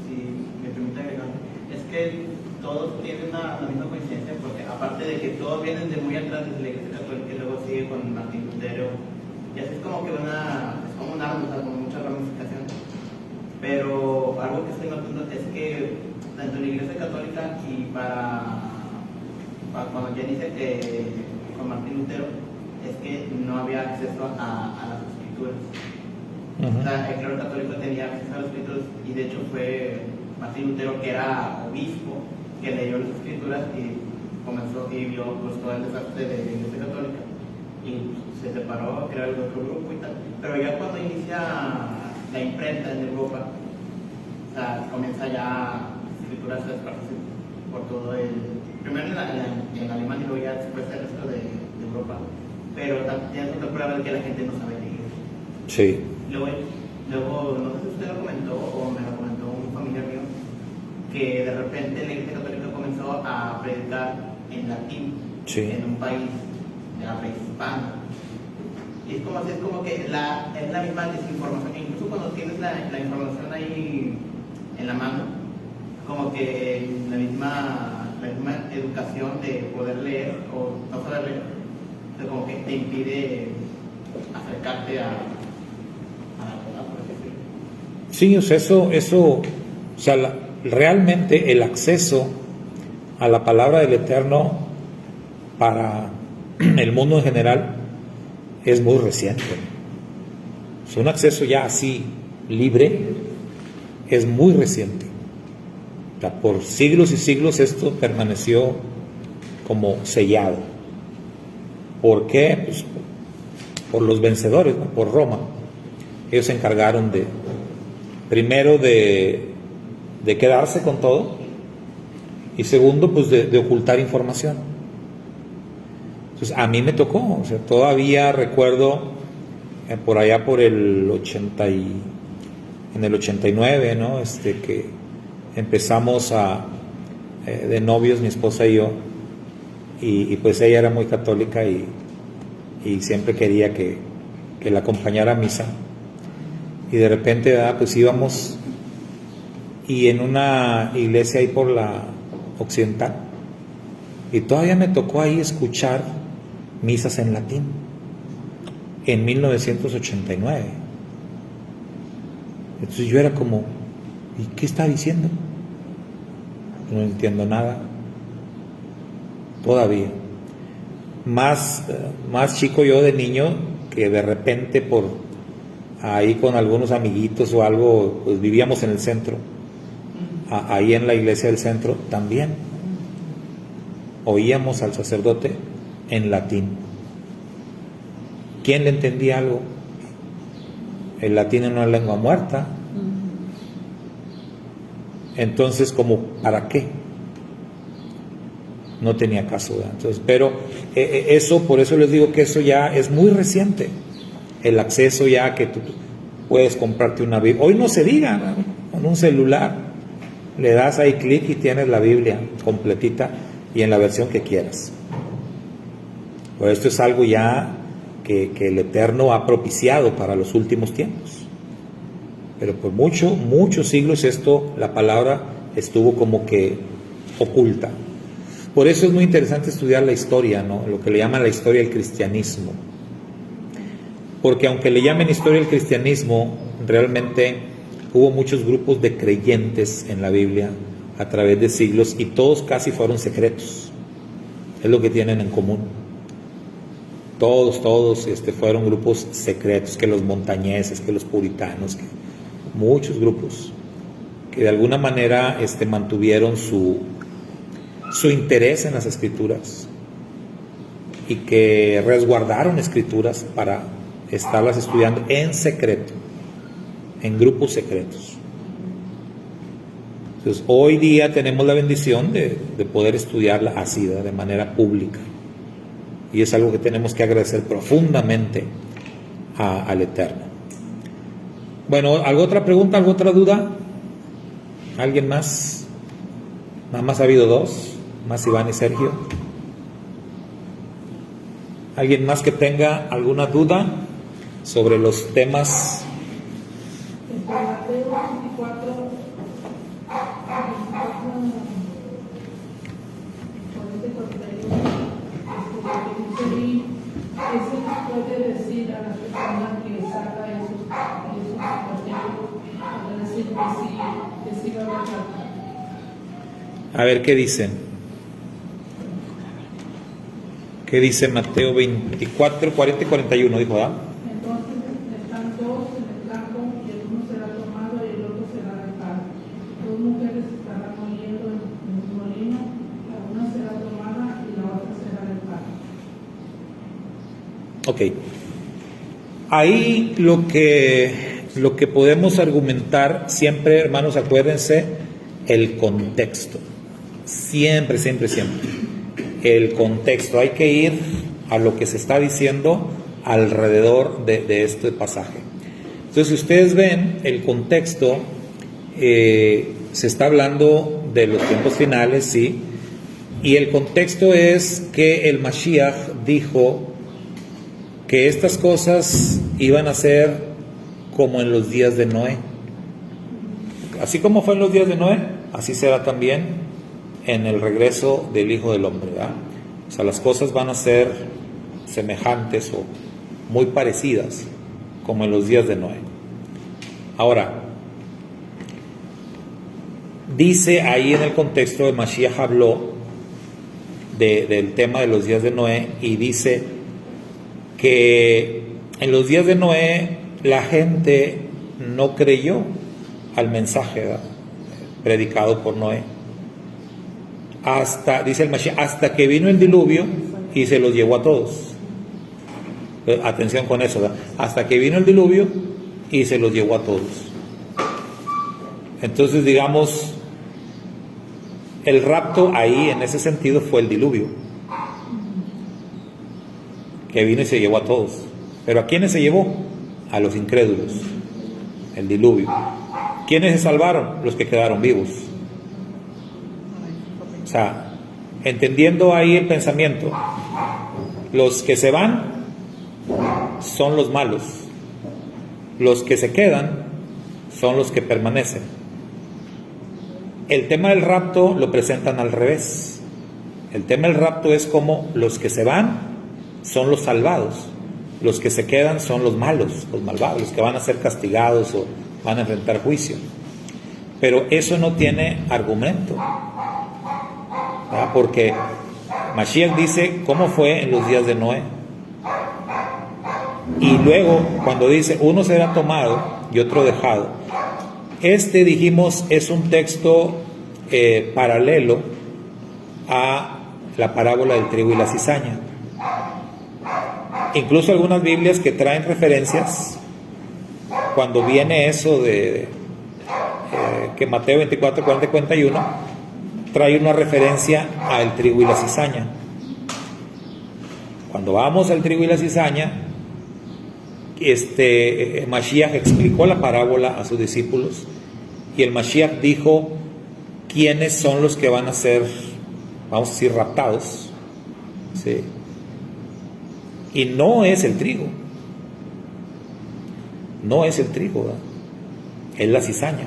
si me permite agregar, es que todos tienen la misma coincidencia, porque aparte de que todos vienen de muy atrás desde la Iglesia Católica y luego sigue con Martín Lutero, y así es como que es como un árbol, con muchas ramificaciones. Pero algo que estoy notando es que tanto en la Iglesia Católica y para cuando ya dice que con Martín Lutero, es que no había acceso a las escrituras. O sea, el clero católico tenía acceso a las escrituras, y de hecho fue Martín Lutero, que era obispo, que leyó las escrituras y comenzó y vio pues todo el desastre de la Iglesia Católica y se separó, creó el otro grupo y tal. Pero ya cuando inicia la imprenta en Europa, o sea, comienza ya escrituras a esparcirse por todo primero en Alemania y luego ya después el resto de Europa. Pero tienes otra prueba de que la gente no sabe leer. Sí. Luego, no sé si usted lo comentó o me lo comentó un familiar mío, que de repente la Iglesia Católica comenzó a predicar en latín, sí, en un país de habla hispana. Y es como que es la misma desinformación. Incluso cuando tienes la información ahí en la mano, como que la misma educación de poder leer o no saber leer, como que te impide acercarte a la verdad, por así decirlo. Sí, o sea, realmente el acceso a la palabra del Eterno para el mundo en general es muy reciente. O sea, un acceso ya así libre es muy reciente. O sea, por siglos y siglos esto permaneció como sellado. ¿Por qué? Pues por los vencedores, ¿no? Por Roma. Ellos se encargaron primero de quedarse con todo, y segundo, pues de ocultar información. Entonces, a mí me tocó, o sea, todavía recuerdo por allá por el 89, ¿no? Que empezamos de novios, mi esposa y yo, y pues ella era muy católica y siempre quería que la acompañara a misa, y de repente, pues íbamos, y en una iglesia ahí por la Occidental, y todavía me tocó ahí escuchar misas en latín en 1989. Entonces yo era como, ¿y qué está diciendo? No entiendo nada todavía. más chico yo de niño, que de repente por ahí con algunos amiguitos o algo, pues vivíamos en el centro, ahí en la iglesia del centro también oíamos al sacerdote en latín. ¿Quién le entendía algo? El latín es una lengua muerta. Entonces, ¿como para qué? No tenía caso, ¿verdad? Entonces, pero eso, por eso les digo que eso ya es muy reciente. El acceso ya que tú puedes comprarte una Biblia. Hoy no se diga, ¿no? Con un celular le das ahí clic y tienes la Biblia completita y en la versión que quieras. Pero esto es algo ya que el Eterno ha propiciado para los últimos tiempos. Pero por muchos siglos la palabra estuvo como que oculta. Por eso es muy interesante estudiar la historia, ¿no? Lo que le llaman la historia del cristianismo. Porque aunque le llamen historia del cristianismo, realmente hubo muchos grupos de creyentes en la Biblia a través de siglos y todos casi fueron secretos. Es lo que tienen en común. Todos fueron grupos secretos, que los montañeses, que los puritanos, que muchos grupos que de alguna manera mantuvieron su interés en las escrituras y que resguardaron escrituras para estarlas estudiando en secreto, en grupos secretos. Entonces, hoy día tenemos la bendición de poder estudiarla así, de manera pública, y es algo que tenemos que agradecer profundamente al Eterno. Bueno, ¿alguna otra pregunta, alguna otra duda? ¿Alguien más? Nada más ha habido dos, más Iván y Sergio. ¿Alguien más que tenga alguna duda sobre los temas? En Mateo 24, 41, eso puede decir a la persona que saca esos papeles, para decir que sí va a bajar. A ver, ¿qué dicen? ¿Qué dice Mateo 24, 40 y 41? Dijo, ¿verdad? Entonces están dos en el campo y el uno será tomado y el otro será dejado. Dos mujeres estarán moliendo en un molino, la una será tomada y la otra será dejada. Ok. Ahí lo que podemos argumentar siempre, hermanos, acuérdense, el contexto. Siempre. El contexto. Hay que ir a lo que se está diciendo alrededor de este pasaje. Entonces, si ustedes ven el contexto, se está hablando de los tiempos finales, sí, y el contexto es que el Mashiach dijo que estas cosas iban a ser como en los días de Noé. Así como fue en los días de Noé, así será también en el regreso del Hijo del Hombre, ¿verdad? O sea, las cosas van a ser semejantes o muy parecidas como en los días de Noé. Ahora, dice ahí en el contexto de Mashiach habló del tema de los días de Noé y dice que en los días de Noé la gente no creyó al mensaje, ¿verdad?, predicado por Noé. Dice el Mashiach, hasta que vino el diluvio y se los llevó a todos. Atención con eso, ¿verdad? Hasta que vino el diluvio y se los llevó a todos. Entonces, digamos, el rapto ahí en ese sentido fue el diluvio, que vino y se llevó a todos. Pero ¿a quiénes se llevó? A los incrédulos, el diluvio. ¿Quiénes se salvaron? Los que quedaron vivos. O sea, entendiendo ahí el pensamiento, los que se van son los malos, los que se quedan son los que permanecen. El tema del rapto lo presentan al revés. El tema del rapto es como los que se van son los salvados, los que se quedan son los malos, los malvados, los que van a ser castigados o van a enfrentar juicio. Pero eso no tiene argumento, ¿verdad? Porque Mashiach dice cómo fue en los días de Noé. Y luego, cuando dice uno será tomado y otro dejado, dijimos, es un texto paralelo a la parábola del trigo y la cizaña. Incluso algunas Biblias que traen referencias, cuando viene eso de que Mateo 24, 40 y 41 trae una referencia al trigo y la cizaña. Cuando vamos al trigo y la cizaña, Mashiach explicó la parábola a sus discípulos, y el Mashiach dijo quiénes son los que van a ser, vamos a decir, raptados, ¿sí? Y no es el trigo, ¿verdad? Es la cizaña.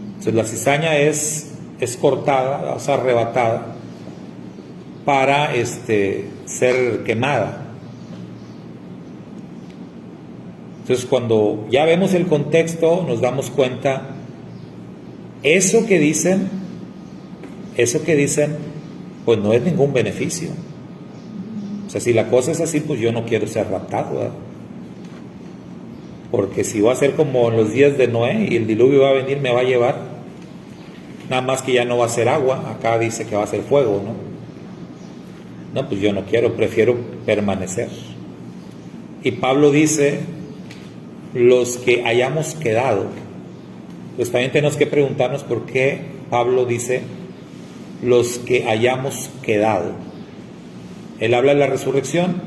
Entonces la cizaña es cortada, o sea, arrebatada para ser quemada. Entonces, cuando ya vemos el contexto, nos damos cuenta, eso que dicen, pues no es ningún beneficio. O sea, si la cosa es así, pues yo no quiero ser raptado, ¿verdad? Porque si va a ser como en los días de Noé y el diluvio va a venir, me va a llevar, nada más que ya no va a ser agua, acá dice que va a ser fuego, ¿no? No, pues yo no quiero, prefiero permanecer. Y Pablo dice, los que hayamos quedado. Pues también tenemos que preguntarnos por qué Pablo dice los que hayamos quedado. Él habla de la resurrección.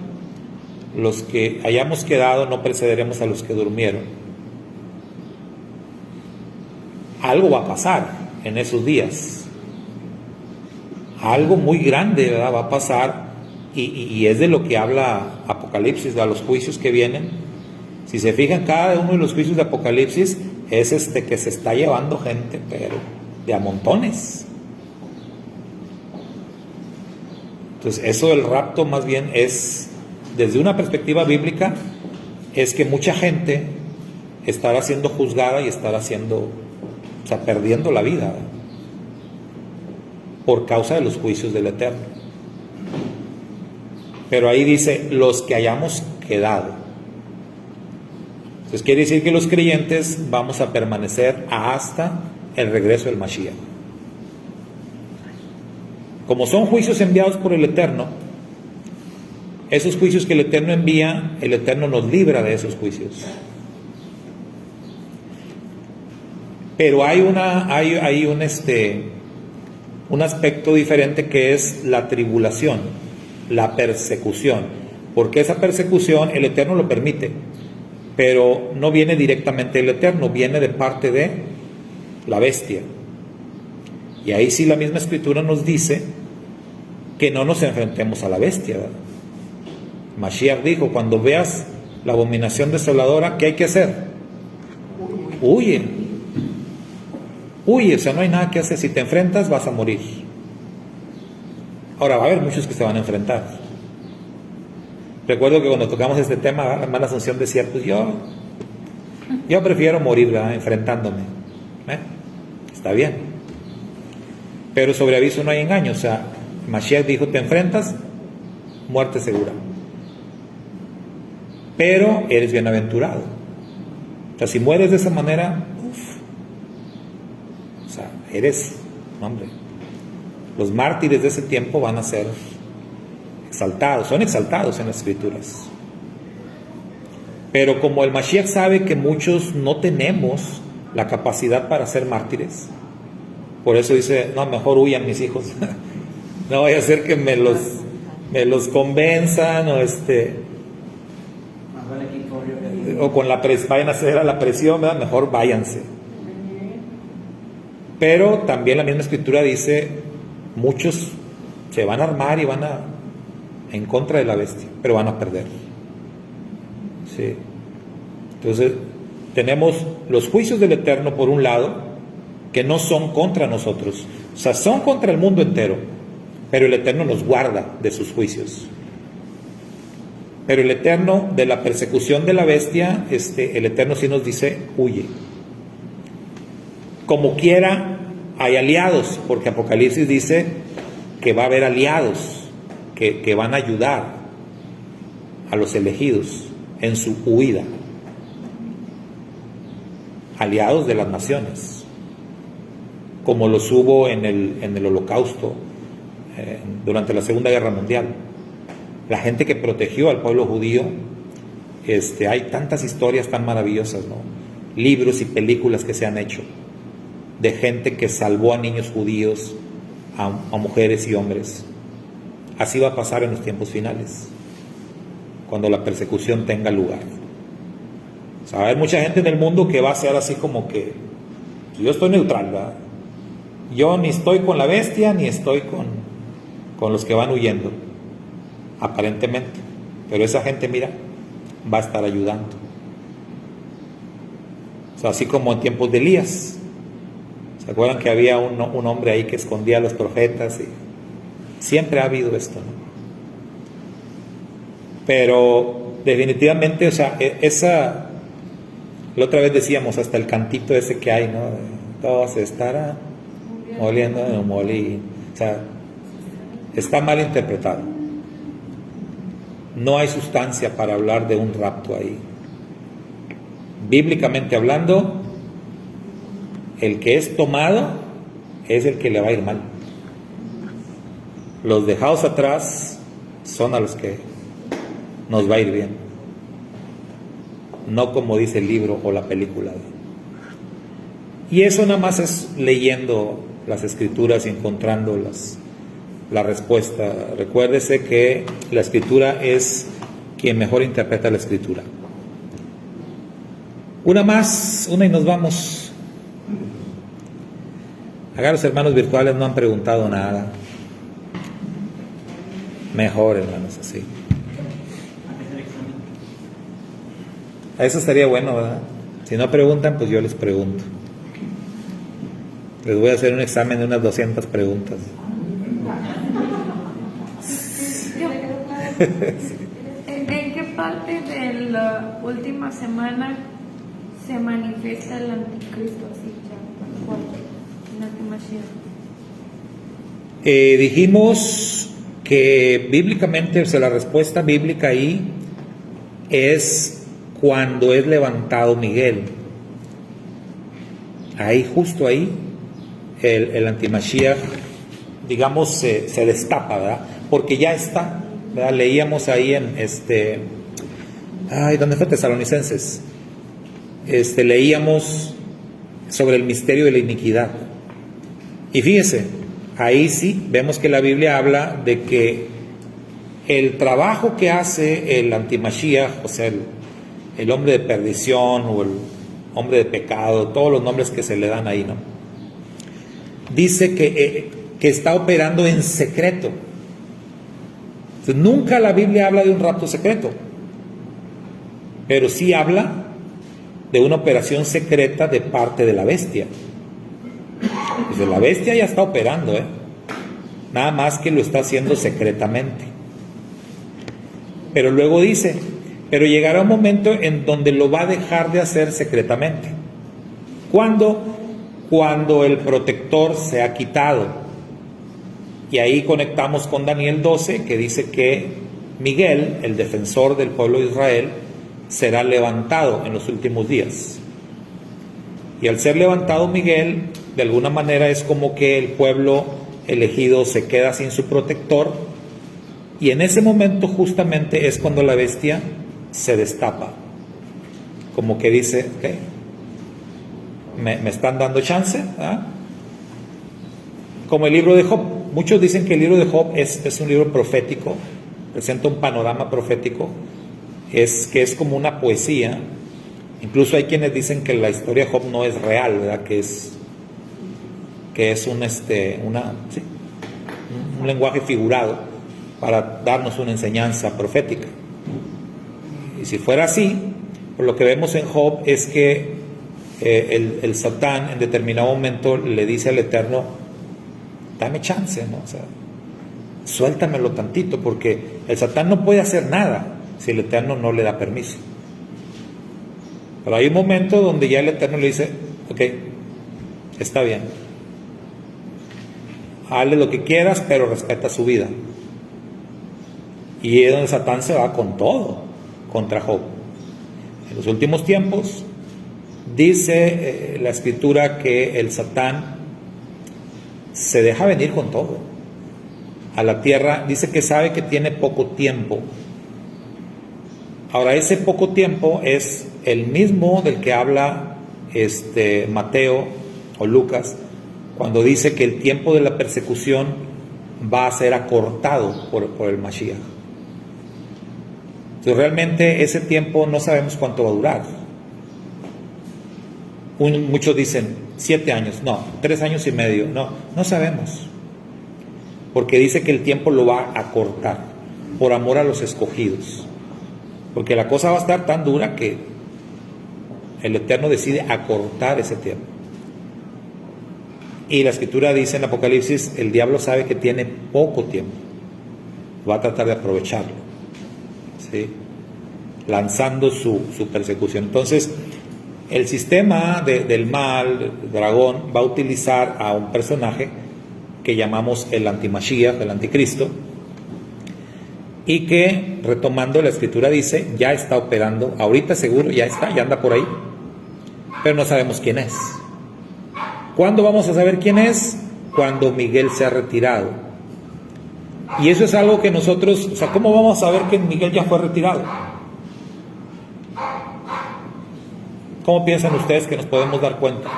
Los que hayamos quedado no precederemos a los que durmieron. Algo va a pasar en esos días. Algo muy grande, ¿verdad?, va a pasar, y es de lo que habla Apocalipsis, de los juicios que vienen. Si se fijan, cada uno de los juicios de Apocalipsis es que se está llevando gente, pero de a montones. Entonces, eso del rapto más bien es, desde una perspectiva bíblica, es que mucha gente estará siendo juzgada y estará perdiendo la vida por causa de los juicios del Eterno. Pero ahí dice, los que hayamos quedado. Entonces quiere decir que los creyentes vamos a permanecer hasta el regreso del Mashiach. Como son juicios enviados por el Eterno, esos juicios que el Eterno envía, el Eterno nos libra de esos juicios. Pero hay un aspecto diferente, que es la tribulación, la persecución, porque esa persecución el Eterno lo permite, pero no viene directamente del Eterno, viene de parte de la bestia. Y ahí sí la misma Escritura nos dice que no nos enfrentemos a la bestia, ¿verdad? Mashiach dijo, cuando veas la abominación desoladora, ¿qué hay que hacer? Huye, o sea, no hay nada que hacer. Si te enfrentas, vas a morir. Ahora, va a haber muchos que se van a enfrentar. Recuerdo que cuando tocamos este tema, la hermana Asunción decía, pues yo prefiero morir, ¿verdad?, enfrentándome. Está bien, pero sobre aviso no hay engaño. O sea, Mashiach dijo, te enfrentas, muerte segura, pero eres bienaventurado. O sea, si mueres de esa manera, o sea, eres, hombre, los mártires de ese tiempo van a ser exaltados, son exaltados en las Escrituras. Pero como el Mashiach sabe que muchos no tenemos la capacidad para ser mártires, por eso dice, no, mejor huyan mis hijos. No vaya a ser que me los convenzan, o con vayan a ceder a la presión, ¿verdad? Mejor váyanse. Pero también la misma Escritura dice, muchos se van a armar y van en contra de la bestia, pero van a perder. Sí. Entonces, tenemos los juicios del Eterno por un lado, que no son contra nosotros, o sea, son contra el mundo entero, pero el Eterno nos guarda de sus juicios. Pero el Eterno, de la persecución de la bestia, el Eterno sí nos dice, huye. Como quiera, hay aliados, porque Apocalipsis dice que va a haber aliados que van a ayudar a los elegidos en su huida, aliados de las naciones, como los hubo en el Holocausto, durante la Segunda Guerra Mundial. La gente que protegió al pueblo judío, hay tantas historias tan maravillosas, ¿no? Libros y películas que se han hecho de gente que salvó a niños judíos, a mujeres y hombres. Así va a pasar en los tiempos finales, cuando la persecución tenga lugar. O sea, va a haber mucha gente en el mundo que va a ser así como que yo estoy neutral, ¿verdad? Yo ni estoy con la bestia ni estoy con los que van huyendo, aparentemente, pero esa gente, mira, va a estar ayudando. O sea, así como en tiempos de Elías. ¿Se acuerdan que había un hombre ahí que escondía a los profetas? Y siempre ha habido esto, ¿no? Pero definitivamente, o sea, la otra vez decíamos, hasta el cantito ese que hay, ¿no? Todo se estará moliendo en un molín. O sea, está mal interpretado. No hay sustancia para hablar de un rapto ahí. Bíblicamente hablando, el que es tomado es el que le va a ir mal. Los dejados atrás son a los que nos va a ir bien, no como dice el libro o la película. Y eso nada más es leyendo las escrituras y encontrando la respuesta. Recuérdese que la escritura es quien mejor interpreta la escritura. Una y nos vamos. Acá los hermanos virtuales no han preguntado nada. Mejor, hermanos, así. Eso estaría bueno, ¿verdad? Si no preguntan, pues yo les pregunto. Les voy a hacer un examen de unas 200 preguntas. ¿En qué parte de la última semana se manifiesta el anticristo? Así ya, en Antimashiach. Dijimos que bíblicamente, o sea, la respuesta bíblica ahí es cuando es levantado Miguel. Ahí, justo ahí, el antimashiach, digamos, se destapa, ¿verdad? Porque ya está, ¿verdad? Leíamos ahí en ¿dónde fue? Tesalonicenses. Leíamos sobre el misterio de la iniquidad. Y fíjese, ahí sí vemos que la Biblia habla de que el trabajo que hace el antimashiach, o sea, el hombre de perdición o el hombre de pecado, todos los nombres que se le dan ahí, ¿no? Dice que está operando en secreto. Entonces, nunca la Biblia habla de un rapto secreto, pero sí habla de una operación secreta de parte de la bestia. Dice, la bestia ya está operando, nada más que lo está haciendo secretamente. Pero luego dice, pero llegará un momento en donde lo va a dejar de hacer secretamente. ¿Cuándo? Cuando el protector se ha quitado. Y ahí conectamos con Daniel 12, que dice que Miguel, el defensor del pueblo de Israel, será levantado en los últimos días. Y al ser levantado Miguel, de alguna manera es como que el pueblo elegido se queda sin su protector, y en ese momento justamente es cuando la bestia se destapa, como que dice, okay, me están dando chance, ¿eh? Como el libro de Job. Muchos dicen que el libro de Job es un libro profético, presenta un panorama profético, que es como una poesía. Incluso hay quienes dicen que la historia de Job no es real, ¿verdad? Que es un lenguaje figurado para darnos una enseñanza profética. Y si fuera así, por lo que vemos en Job es que el Satán en determinado momento le dice al Eterno, dame chance, ¿no? O sea, suéltamelo tantito, porque el Satán no puede hacer nada si el Eterno no le da permiso. Pero hay un momento donde ya el Eterno le dice, ok, está bien, hazle lo que quieras, pero respeta su vida. Y es donde Satán se va con todo contra Job. En los últimos tiempos dice la escritura que el Satán se deja venir con todo a la tierra. Dice que sabe que tiene poco tiempo. Ahora, ese poco tiempo es el mismo del que habla Mateo o Lucas, cuando dice que el tiempo de la persecución va a ser acortado por el Mashiach. Entonces, realmente ese tiempo no sabemos cuánto va a durar. Muchos dicen 7 años, no, 3 años y medio, no sabemos, porque dice que el tiempo lo va a acortar por amor a los escogidos, porque la cosa va a estar tan dura que el Eterno decide acortar ese tiempo. Y la escritura dice en Apocalipsis, el diablo sabe que tiene poco tiempo, va a tratar de aprovecharlo, ¿sí? Lanzando su persecución. Entonces, el sistema del mal, dragón, va a utilizar a un personaje que llamamos el antimashiach, el anticristo, y que, retomando la escritura, dice, ya está operando, ahorita seguro ya está, ya anda por ahí, pero no sabemos quién es. ¿Cuándo vamos a saber quién es? Cuando Miguel se ha retirado. Y eso es algo que nosotros, o sea, ¿cómo vamos a saber que Miguel ya fue retirado? ¿Cómo piensan ustedes que nos podemos dar cuenta?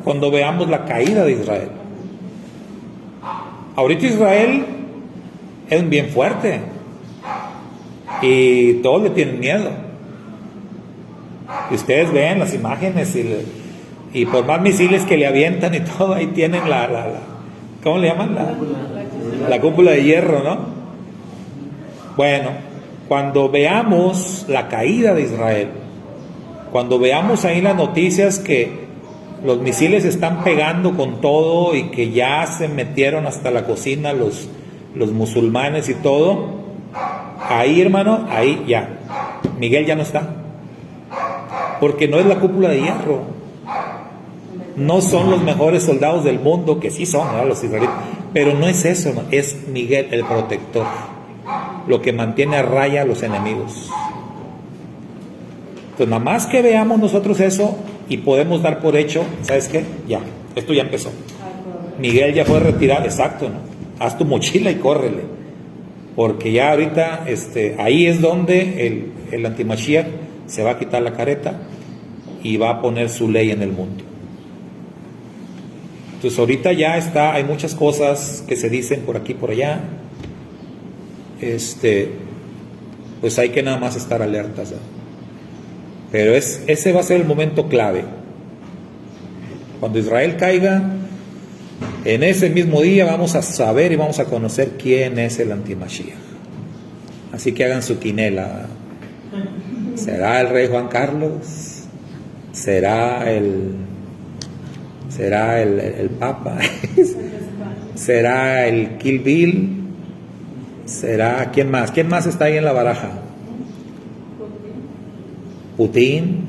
Cuando veamos la caída de Israel. Ahorita Israel es bien fuerte y todos le tienen miedo. Y ustedes ven las imágenes y por más misiles que le avientan y todo, ahí tienen ¿cómo le llaman? La cúpula de hierro, ¿no? Bueno, cuando veamos la caída de Israel, cuando veamos ahí las noticias que los misiles están pegando con todo y que ya se metieron hasta la cocina los musulmanes y todo, ahí, hermano, ahí ya, Miguel ya no está, porque no es la cúpula de hierro, no son los mejores soldados del mundo, que sí son, ¿no?, los israelitas, pero no es eso, ¿no?, es Miguel el protector, lo que mantiene a raya a los enemigos. Entonces, nada más que veamos nosotros eso y podemos dar por hecho, ¿sabes qué? Ya, esto ya empezó. Miguel ya fue retirado, exacto, ¿no? Haz tu mochila y córrele, porque ya ahorita ahí es donde el antimashiach se va a quitar la careta y va a poner su ley en el mundo. Entonces ahorita ya está, hay muchas cosas que se dicen por aquí por allá, pues hay que nada más estar alertas, ¿no? Pero ese va a ser el momento clave. Cuando Israel caiga, en ese mismo día vamos a saber y vamos a conocer quién es el antimashiach. Así que hagan su quinela. ¿Será el rey Juan Carlos? ¿Será el Papa? ¿Será el Kill Bill? ¿Será quién más? ¿Quién más está ahí en la baraja? Putin.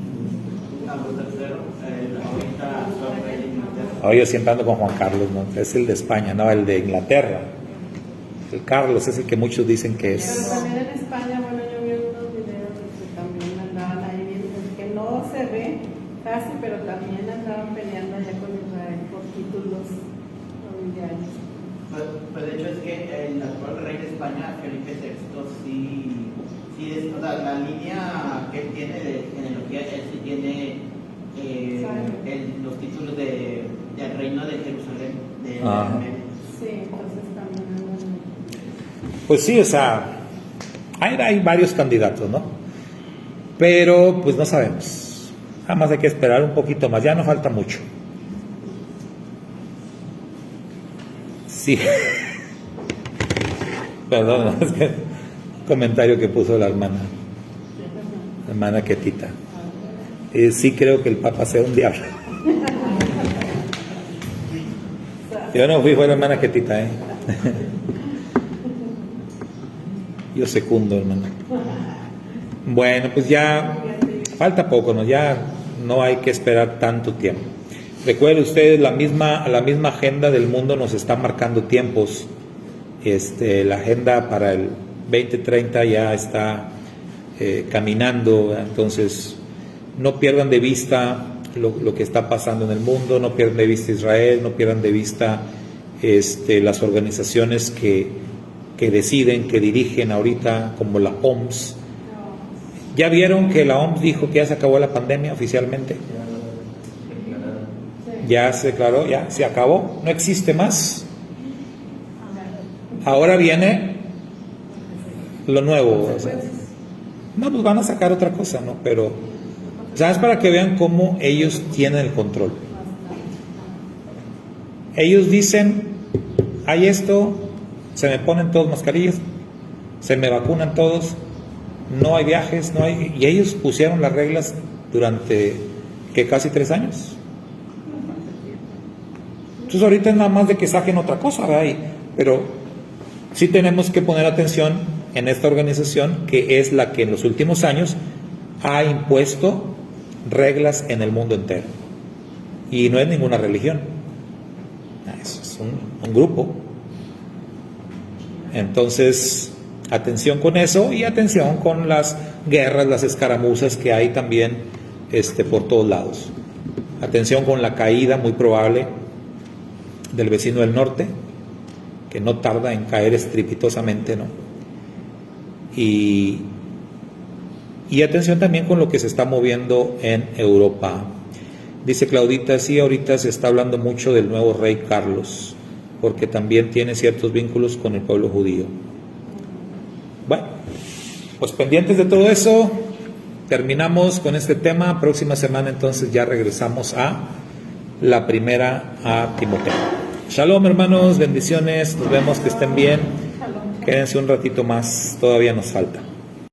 Ahora yo siempre ando con Juan Carlos, ¿no? Es el de España, no, el de Inglaterra. El Carlos es el que muchos dicen que es. Pero también en España, bueno, yo vi unos videos de que también andaban ahí viendo, que no se ve casi, pero también andaban peleando allá con Israel por títulos nobiliarios. Pues de hecho es que el actual rey de España, Felipe VI, sí es, o sea, la línea que él tiene de genealogía, él sí tiene los títulos del reino de Jerusalén, de Sí, entonces también andan. Pues sí, o sea, hay varios candidatos, ¿no? Pero pues no sabemos. Nada más hay que esperar un poquito más, ya no falta mucho. Sí. Perdón, es que comentario que puso la hermana Ketita. Sí creo que el Papa sea un diablo. Yo no fui, fue la hermana Ketita, Yo secundo, hermano. Bueno, pues ya falta poco, ¿no? Ya no hay que esperar tanto tiempo. Recuerden ustedes, la misma agenda del mundo nos está marcando tiempos. La agenda para el 2030 ya está caminando, entonces no pierdan de vista lo que está pasando en el mundo, no pierdan de vista Israel, no pierdan de vista las organizaciones que deciden, que dirigen ahorita, como la OMS. ¿Ya vieron que la OMS dijo que ya se acabó la pandemia oficialmente? Ya se declaró, ya se acabó, no existe más. Ahora viene lo nuevo. O sea, no, pues van a sacar otra cosa, ¿no? Pero, ¿sabes? Para que vean cómo ellos tienen el control. Ellos dicen, hay esto, se me ponen todos mascarillas, se me vacunan todos, no hay viajes, no hay... Y ellos pusieron las reglas durante, ¿qué? Casi 3 años. Entonces ahorita es nada más de que saquen otra cosa, ¿verdad? Pero sí tenemos que poner atención en esta organización, que es la que en los últimos años ha impuesto reglas en el mundo entero. Y no es ninguna religión, es un grupo. Entonces, atención con eso, y atención con las guerras, las escaramuzas que hay también por todos lados. Atención con la caída muy probable del vecino del norte, que no tarda en caer estrepitosamente, ¿no? Y atención también con lo que se está moviendo en Europa. Dice Claudita, sí, ahorita se está hablando mucho del nuevo rey Carlos, porque también tiene ciertos vínculos con el pueblo judío. Bueno, pues pendientes de todo eso, terminamos con este tema. Próxima semana entonces ya regresamos a la primera a Timoteo. Shalom, hermanos, bendiciones, nos vemos, que estén bien. Quédense un ratito más, todavía nos falta.